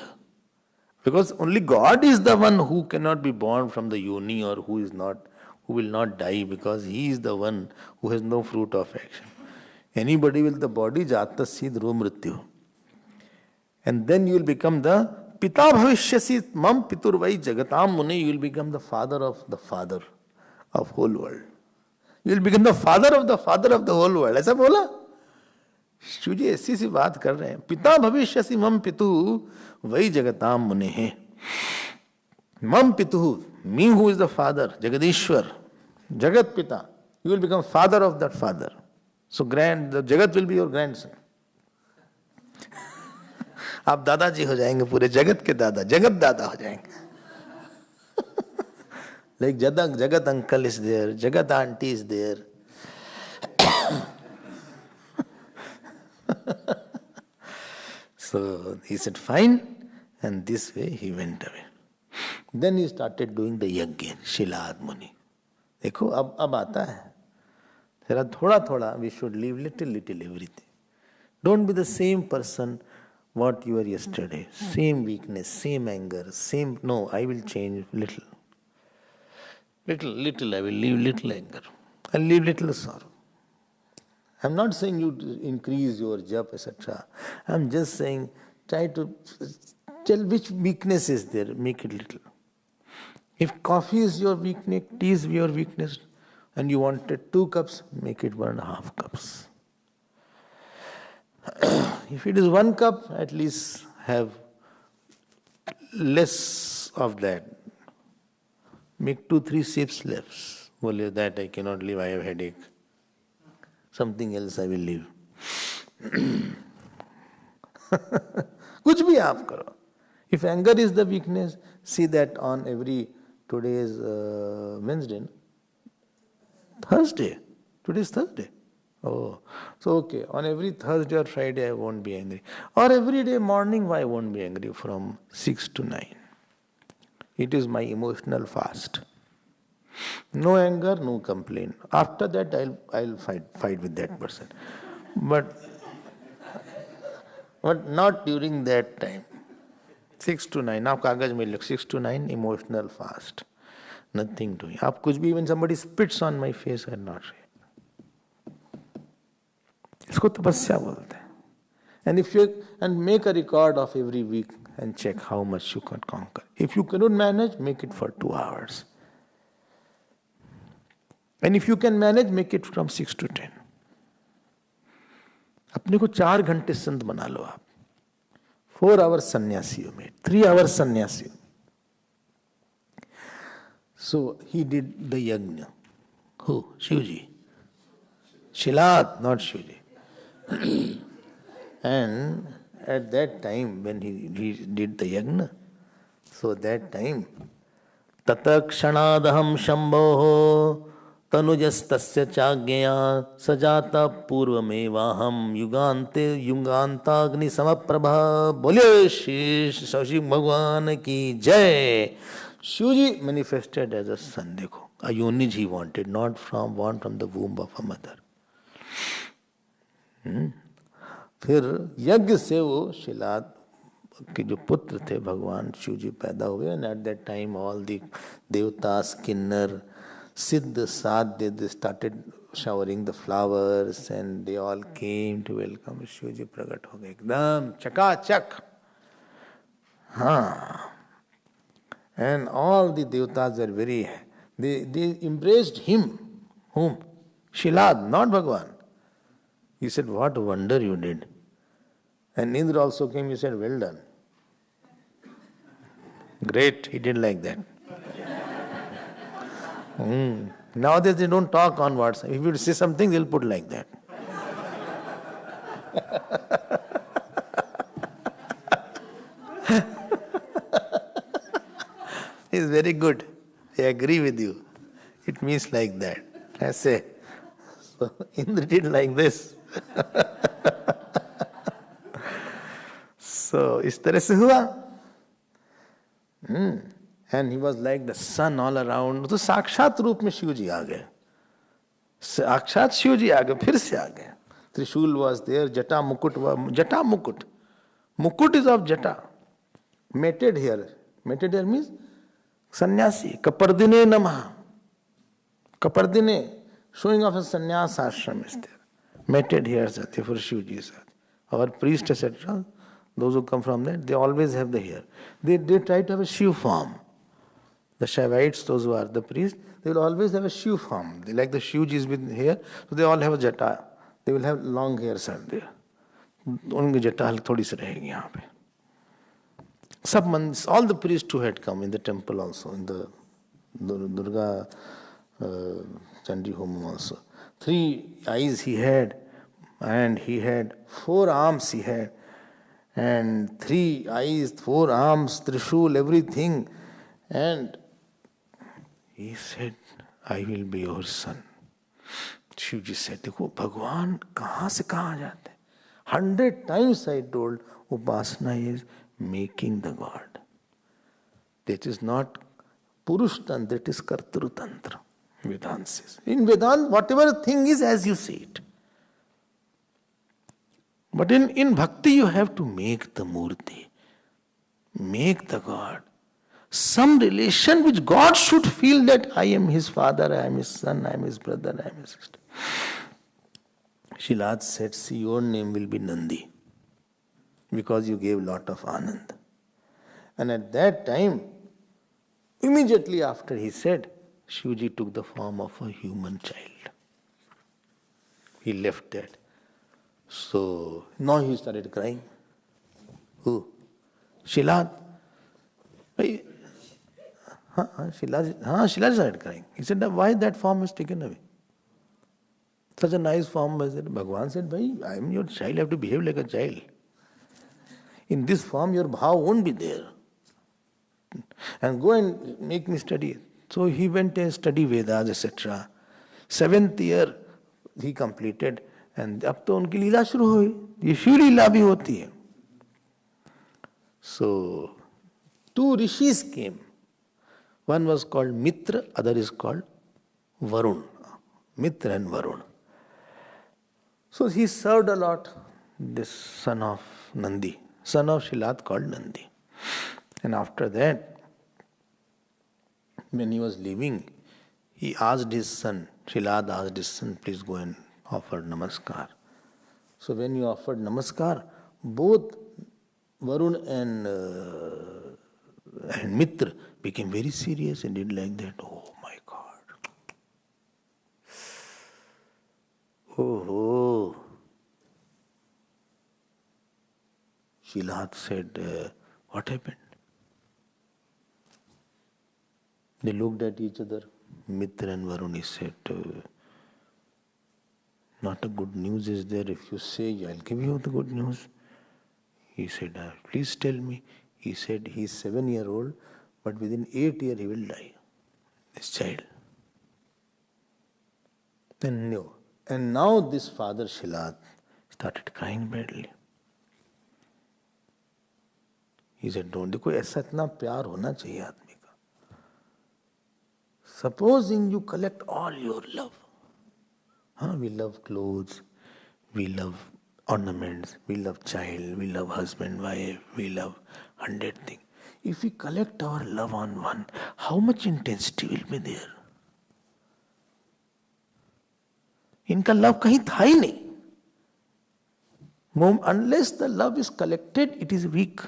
Because only God is the one who cannot be born from the yoni, or who will not die, because He is the one who has no fruit of action. Anybody with the body, jata sid ro mrityu. And then you will become the Pita bhavishyasi mam piturvai jagatam mune. You will become the father of whole world. You will become the father of the whole world. ऐसा बोला? शिवजी ऐसी सी बात कर रहे हैं. पिता भविष्यसि मम पितु वही जगताम मुने है. मम पितु, me who is the father, Jagadishwar, Jagat Pita. You will become father of that father. So the Jagat will be your grandson. आप दादाजी हो जाएंगे, पूरे जगत के दादा, जगत दादा हो जाएंगे. Like Jagat uncle is there, Jagat auntie is there. So he said, fine. And this way he went away. Then he started doing the yajna, Shilad Muni. देखो अब आता है. जरा थोड़ा we should leave little everything. Don't be the same person what you were yesterday. Same weakness, same anger, no, I will change little. Little, I will leave little anger. I'll leave little sorrow. I'm not saying you to increase your jap, etc. I'm just saying, try to tell which weakness is there, make it little. If coffee is your weakness, tea is your weakness, and you wanted 2 cups, make it 1.5 cups. If it is 1 cup, at least have less of that. Make 2-3 sips less. Well, that I cannot leave, I have headache. Something else I will leave. कुछ भी आप करो. If anger is the weakness, see that on today is Wednesday, Thursday. Today is Thursday. Oh, so okay. On every Thursday or Friday, I won't be angry. Or every day morning, why I won't be angry from 6 to 9. It is my emotional fast. No anger, no complaint. After that, I'll fight with that person. But not during that time. 6 to 9. आप कागज में लिख 6 to 9 emotional fast. Nothing doing. आप कुछ भी, when somebody spits on my face, I'll not say. इसको तपस्या बोलते हैं. And make a record of every week and check how much you can conquer. If you cannot manage, make it for 2 hours. And if you can manage, make it from 6 to 10. अपने को 4 घंटे संत बना लो आप. 4 hours sannyasi you made. 3 hours sannyasi. So he did the yajna. Who? Shivji. Shilat, not Shivji. And at that time when he did the yajna, so that time, Tata kshanadaham shambho तनुजस्तस्य चाज्ञया सजाता पूर्वमेवाहम युगांताग्नि समप्रभा. बोलिए श्री शिव भगवान की जय. Shivji manifested as a son. देखो, a unit he wanted, not from the womb of a mother. फिर यज्ञ से वो शिलाद के जो पुत्र थे भगवान शिवजी पैदा हुए. And at that time all the देवतास, Kinnar, Siddha, Sadhya, they started showering the flowers and they all came to welcome. Shivji pragat ho gaye. Ekdam chakachak. हाँ, And all the devatas were they embraced him. Whom? Shilad, not Bhagwan. He said, what wonder you did. And Indra also came, he said, well done. Great, he did like that. Nowadays they don't talk on WhatsApp. If you say something, they'll put like that. It's very good. I agree with you. It means like that. I say, so Indra did like this. So, इस तरह से हुआ. And he was like the sun all around. तो साक्षात रूप में शिव जी आ गए. साक्षात शिव जी आ गए, फिर से आ गए. Trishul was there, Jata Mukut was Jata Mukut. Mukut is of Jata. Mated here. Mated here means sannyasi. Kapardine Namaha. Kapardine, showing off a sannyas ashram is there. Mated here, Satya for Shiv ji. Our priest, etc., those who come from that, they always have the hair. They try to have a Shiv form. The Shaivites, those who are the priests, they will always have a Shiv form. They like the Shivjis with hair, so they all have a jata. They will have long hairs are there. उनकी जटा थोड़ी सी रहेगी यहाँ पे. सब मंदिर, all the priests who had come in the temple also, in the Durga Chandi home also. 3 eyes he had, and he had 4 arms he had, and 3 eyes, 4 arms, Trishul, everything. And he said, I will be your son. Shiv ji said, देखो भगवान कहाँ से कहाँ जाते? 100 times I told, Upasana is making the God. That is not Purush Tantra, that is Kartru Tantra. Vedanta says. In Vedanta, whatever thing is as you see it. But in Bhakti, you have to make the Murti, make the God. Some relation which God should feel that I am his father, I am his son, I am his brother, I am his sister. Shilad said, see, your name will be Nandi because you gave lot of Anand. And at that time, immediately after he said, Shivji took the form of a human child. He left that. So now he started crying. Who? Shilad. Shilad started crying. He said, why that form is taken away? Such a nice form was it. Bhagavan said, I am your child, I have to behave like a child. In this form, your bhav won't be there. And go and make me study. So he went and study Vedas, etc. 7th year he completed. And अब तो उनकी लीला शुरू हुई. ये शिव लीला भी होती है. So 2 rishis came. One was called Mitra, other is called Varun. Mitra and Varun. So he served a lot, this son of Nandi, son of Shilad called Nandi. And after that, when he was leaving, he asked his son, Shilad asked his son, please go and offer namaskar. So when he offered namaskar, both Varun and Mitra became very serious and did like that. Oh my God. Oh. Shilad said, what happened? They looked at each other. Mitra and Varun, he said, not a good news is there. If you say, I'll give you the good news. He said, please tell me. He said, he is 7-year-old, but within 8 years he will die. This child. Then no. And now this father Shilad started crying badly. He said, don't, देखो ऐसा इतना प्यार होना चाहिए आदमी का. Supposing you collect all your love. We love clothes, we love ornaments, we love child, we love husband, wife, we love 100 things. If we collect our love on one, how much intensity will be there? इनका love कहीं था ही नहीं. Unless the love is collected, it is weak.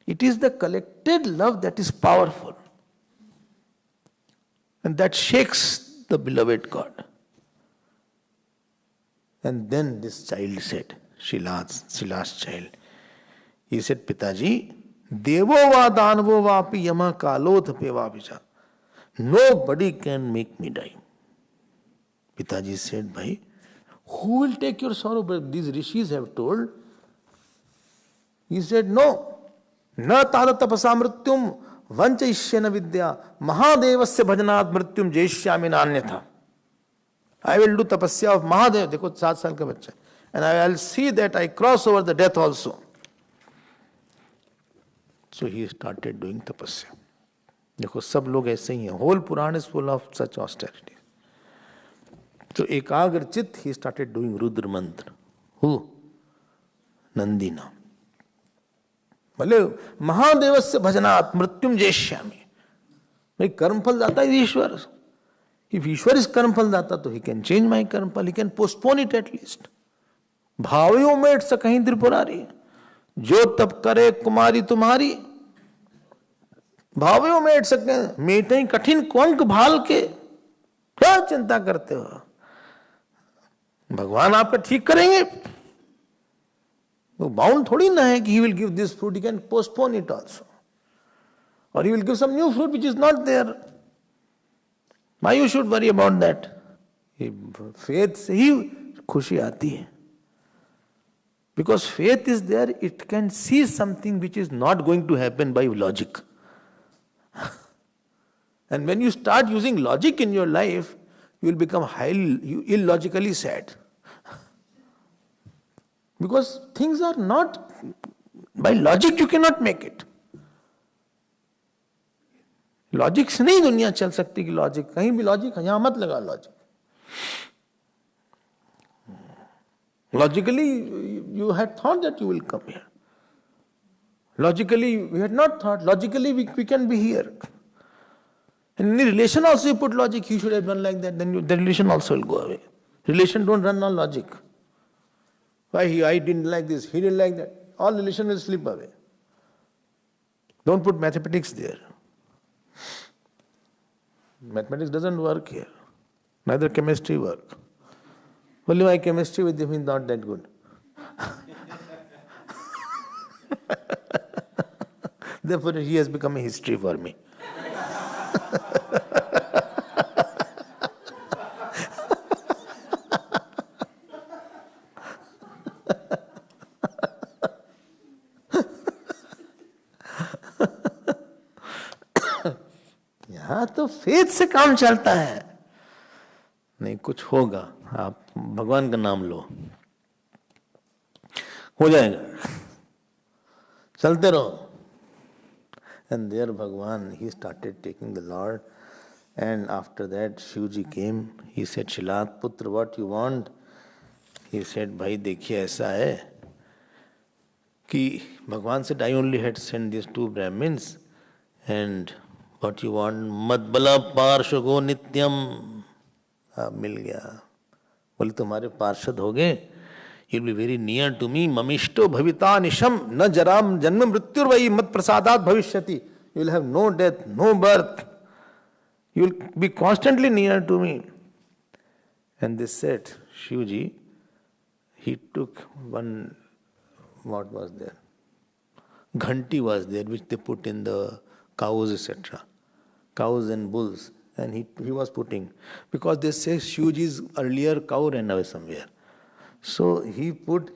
It is the collected love that is powerful. And that shakes the beloved God. And then this child said, Shila's child, he said, Pitaji, Devo va danvo vapi yama kalot peva bija. Nobody can make me die. Pitaji said, Bhai, who will take your sorrow? But these rishis have told. He said, no. Na tada tapasa mrityum vanchaishyana vidya mahadevasya bhajanat mrityum jaishyami nanyatha. I will do tapasya of Mahadev. Dekho 7 साल का बच्चा. And I will see that I cross over the death also. So he started doing tapasya. देखो सब लोग ऐसे ही हैं. Whole Puran is full of such austerities. So ekagra chit, he started doing Rudra mantra. Who? Nandina. बोले महादेवस्य भजनात् मृत्युम जेष्यामि. भाई कर्मफल दाता है ईश्वर. If Ishwar is कर्मफल दाता, तो he can change my कर्मफल. He can postpone it at least. भावियों में सकहीं त्रिपुरारी, जो तप करे कुमारी तुम्हारी. भावियों में सके मेटे कठिन कंक भाल के, क्या चिंता करते हो? भगवान आपका ठीक करेंगे. वो बाउंड थोड़ी ना है कि he will give this fruit, he can postpone it also. Or he will give some new fruit which is not there. Why you should worry about that? Faith से ही खुशी आती है. Because faith is there, it can see something which is not going to happen by logic. And when you start using logic in your life, you will become illogically sad. Because things are not, by logic you cannot make it. Logic से नहीं दुनिया चल सकती कि logic, कहीं भी logic, यहां मत लगा logic. Logically, you had thought that you will come here. Logically, we had not thought. Logically, we can be here. And in the relation also you put logic, he should have done like that, then the relation also will go away. Relation don't run on logic. Why I didn't like this, he didn't like that. All relation will slip away. Don't put mathematics there. Mathematics doesn't work here. Neither chemistry work. Only my chemistry with him is not that good. Therefore, he has become a history for me. यहाँ तो faith से काम चलता है. नहीं कुछ होगा, आप भगवान का नाम लो, हो जाएगा. चलते रहो. And there Bhagwan, he started taking the Lord. And after that Shivji came. He said, Shilat Putra, what you want? He said, Bhai देखिए ऐसा है कि Bhagwan said, I only had sent these 2 Brahmins. And what you want? Madbala Parshako Nityam. मिल गया. बोले तुम्हारे पार्षद हो गए. You'll be very near to me. Mamishto bhavita nisham na jaram janma mrityurvai mat prasadat bhavishyati. You will have no death, no birth. You will be constantly near to me. And they said, Shivji, he took one, what was there? Ghanti was there, which they put in the cows, etc. Cows and bulls. And he was putting. Because they say Shivji's earlier cow ran away somewhere. So he put,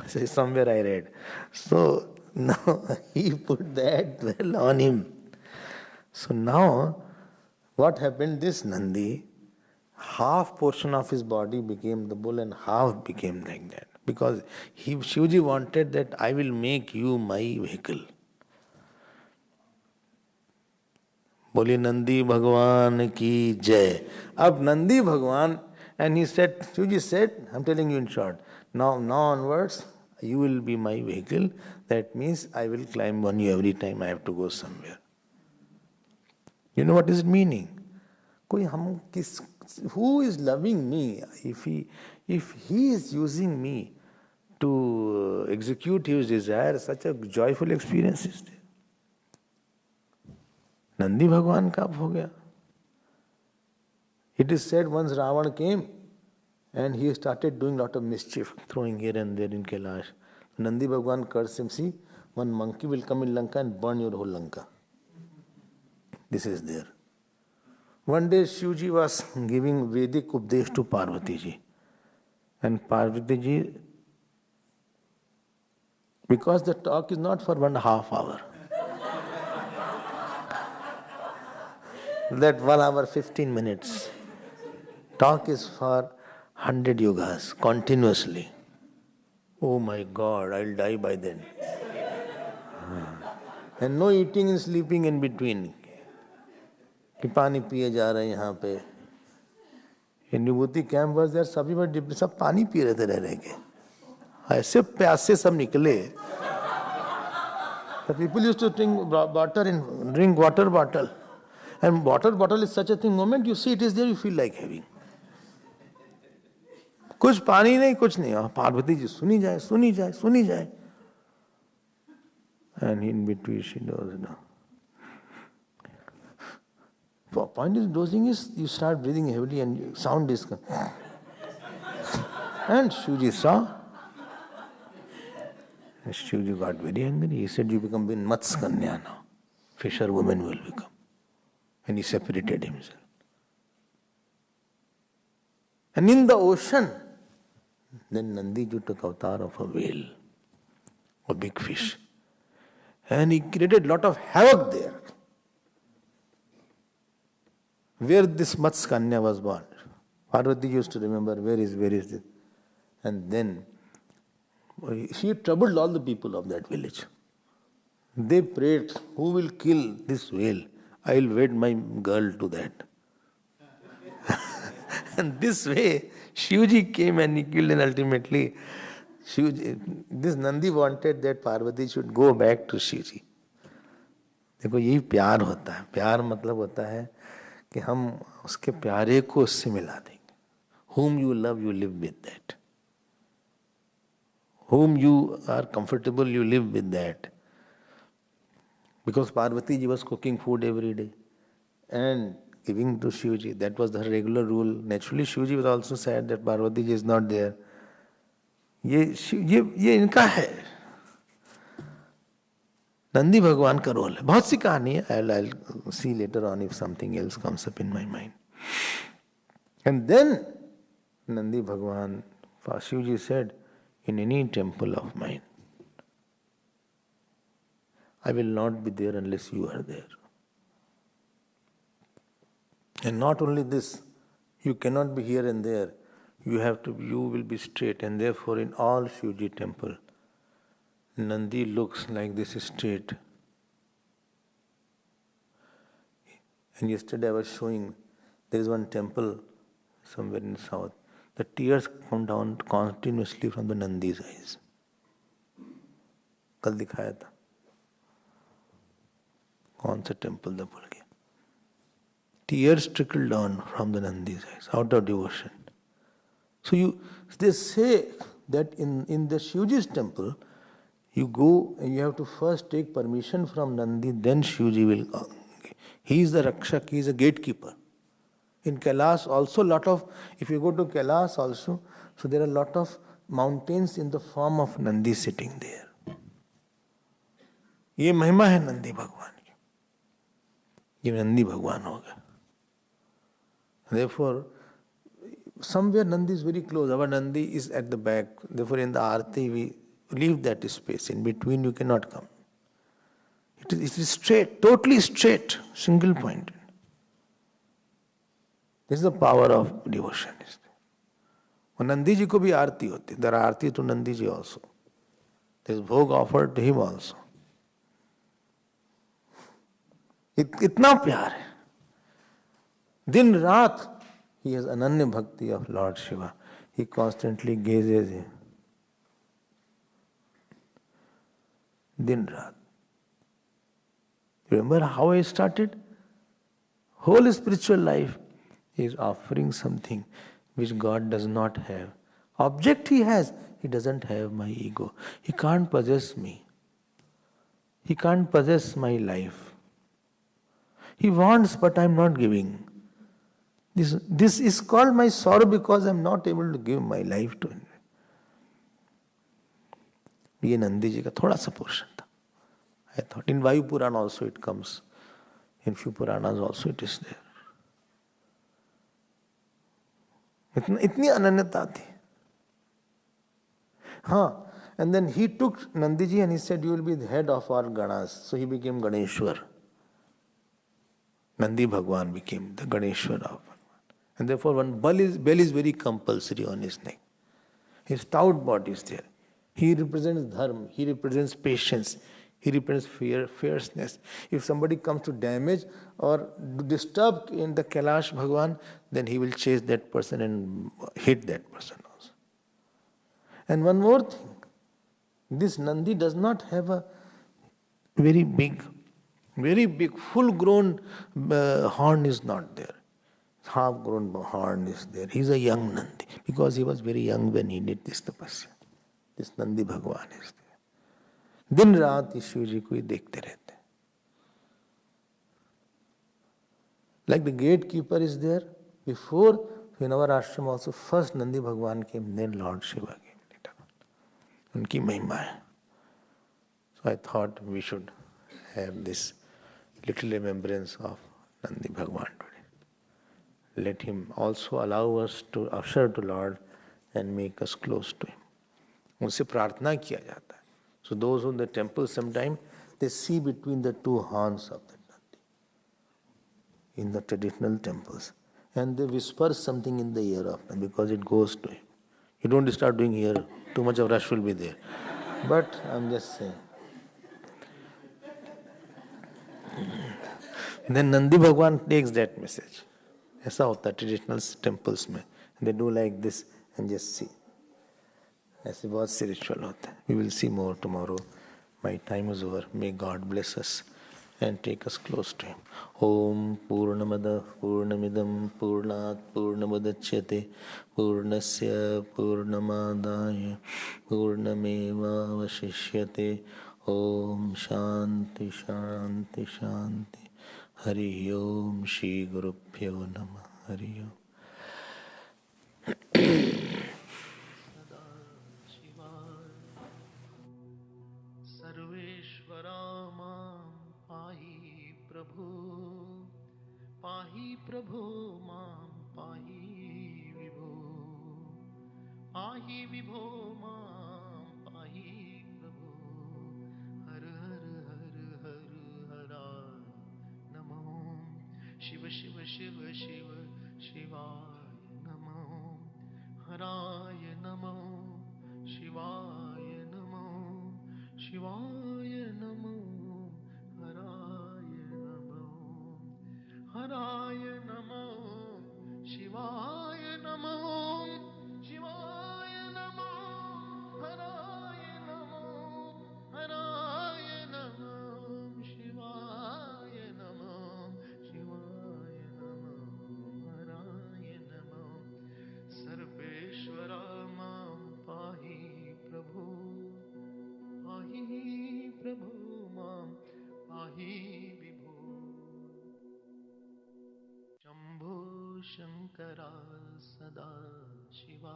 somewhere I read. So now he put that well on him. So now what happened? This Nandi, half portion of his body became the bull and half became like that. Because Shivji wanted that I will make you my vehicle. बोले नंदी भगवान की जय. अब नंदी भगवान. And he said, Shivji said, I'm telling you in short, now onwards, you will be my vehicle. That means I will climb on you every time I have to go somewhere. You know what is it meaning? Who is loving me? If he is using me to execute his desire, such a joyful experience is there. Nandi Bhagwan ka ab ho gaya. It is said once Ravan came and he started doing lot of mischief, throwing here and there in Kailash. Nandi Bhagwan cursed him, see, one monkey will come in Lanka and burn your whole Lanka. This is there. One day Shivji was giving Vedic Updesh to Parvati ji. And Parvati ji, because the talk is not for 1.5 hours. That 1 hour 15 minutes. Talk is for 100 yogas continuously. Oh my God, I'll die by then. And no eating and sleeping in between. कि पानी पिए जा रहे हैं यहाँ पे. In Vibhuti camp was there, सब पानी पी रहे थे रह के. ऐसे प्यासे सब निकले. The people used to drink water bottle. And water bottle is such a thing, moment you see it is there, you feel like having. कुछ पानी नहीं, कुछ नहीं. पार्वती जी सुनी जाए. And in between she does now. The point is, dosing is you start breathing heavily and sound is. And Shivji saw. And Shivji got very angry. He said, you become Mats Kanya now. Fisher woman will become. And he separated himself. And in the ocean, then Nandiji took avatar of a whale, a big fish. And he created a lot of havoc there. Where this Mats Kanya was born. Parvati used to remember where is this. And then she troubled all the people of that village. They prayed, who will kill this whale? I will wed my girl to that. And this way, Shivji came and he killed, and ultimately, this Nandi wanted that Parvati should go back to Shivji. देखो यही प्यार होता है. प्यार मतलब होता है कि हम उसके प्यारे को उससे मिला देंगे. Whom you love, you live with that. Whom you are comfortable, you live with that. Because Parvati ji was cooking food every day and giving to Shivji. That was her regular rule. Naturally, Shivji was also sad that Parvati ji is not there. ये इनका है. नंदी भगवान का role है. बहुत सी कहानी है. I'll see later on if something else comes up in my mind. And then Nandi Bhagwan, Shivji said, in any temple of mine, I will not be there unless you are there. And not only this, you cannot be here and there. You will be straight. And therefore in all Shivji temple, Nandi looks like this straight. And yesterday I was showing, there is one temple somewhere in the south. The tears come down continuously from the Nandi's eyes. कल दिखाया था. कौन सा temple था भूल गया. Tears trickle down from the Nandi's eyes out of devotion. So they say that in the Shivji's temple, you go and you have to first take permission from Nandi, then Shivji will. He is the Rakshak, he is a gatekeeper. In Kailash also if you go to Kailash also, so there are a lot of mountains in the form of Nandi sitting there. ये महिमा है नंदी भगवान की. ये नंदी भगवान होगा. Therefore, somewhere Nandi is very close. Our Nandi is at the back. Therefore, in the Aarti, we leave that space. In between, you cannot come. It is straight, totally straight, single point. This is the power of devotion. और नंदी जी को भी आरती होती. There are Aarti to Nandi ji also. There is bhog offered to him also. इतना प्यार है. दिन रात he has ananya bhakti of Lord Shiva. He constantly gazes him. Din raat. Remember how I started? Whole spiritual life is offering something which God does not have. Object he has, he doesn't have my ego. He can't possess me. He can't possess my life. He wants, but I'm not giving. This is called my sorrow because I'm not able to give my life to him. ये नंदी जी का थोड़ा सा portion था. I thought in Vayu Purana also it comes. In few Puranas also it is there. इतनी अनन्यता थी. हाँ. And then he took Nandiji and he said, you will be the head of our Ganas. So he became Ganeshwar. Nandi Bhagwan became the Ganeshwar of Bhagwan. And therefore one bell is very compulsory on his neck. His stout body is there. He represents dharma. He represents patience. He represents fierceness. If somebody comes to damage or disturb in the Kailash Bhagwan, then he will chase that person and hit that person also. And one more thing. This Nandi does not have a very big, full-grown horn is not there. Half-grown horn is there. He is a young Nandi because he was very young when he did this tapasya. This Nandi Bhagwan is there. दिन रात शिव जी को ही देखते रहते. Like the gatekeeper is there. Before, in our ashram also, first Nandi Bhagwan came, then Lord Shiva came. उनकी महिमा है. So I thought we should have this little remembrance of Nandi Bhagwan today. Let him also allow us to usher to Lord and make us close to him. उनसे प्रार्थना किया जाता है. So those in the temple sometimes they see between the two horns of the Nandi in the traditional temples, and they whisper something in the ear of them because it goes to him. You don't start doing here, too much of rush will be there. But I'm just saying. Then Nandi Bhagwan takes that message. ऐसा होता है traditional temples में. They do like this and just see. ऐसे बहुत spiritual होता है. We will see more tomorrow. My time is over. May God bless us and take us close to him. Om Purnamada Purnamidam Purnat Purnamadachyate Purnasya Purnamadaya Purnameva Vashishyate. Om Shanti Shanti Shanti. Hari Om Shri Gurubhyo Namah. Hari Om. पाहि प्रभो मां पाहि विभो पाहि विभो मां पाहि प्रभो हर हर हर हर हराय नमो शिव शिव शिव शिव शिवाय नमो हराय नमो शिवाय नमो शिवाय नमो हराय नमो हराय नमो शिवाय नमो शिवाय नमो हराय नमो हराय नमो शिवाय नमो शिवाय नमो हराय नमो सर्वेश्वरा मां पाहि प्रभु मां पाहि विभो शंभो शंकरा सदा शिवा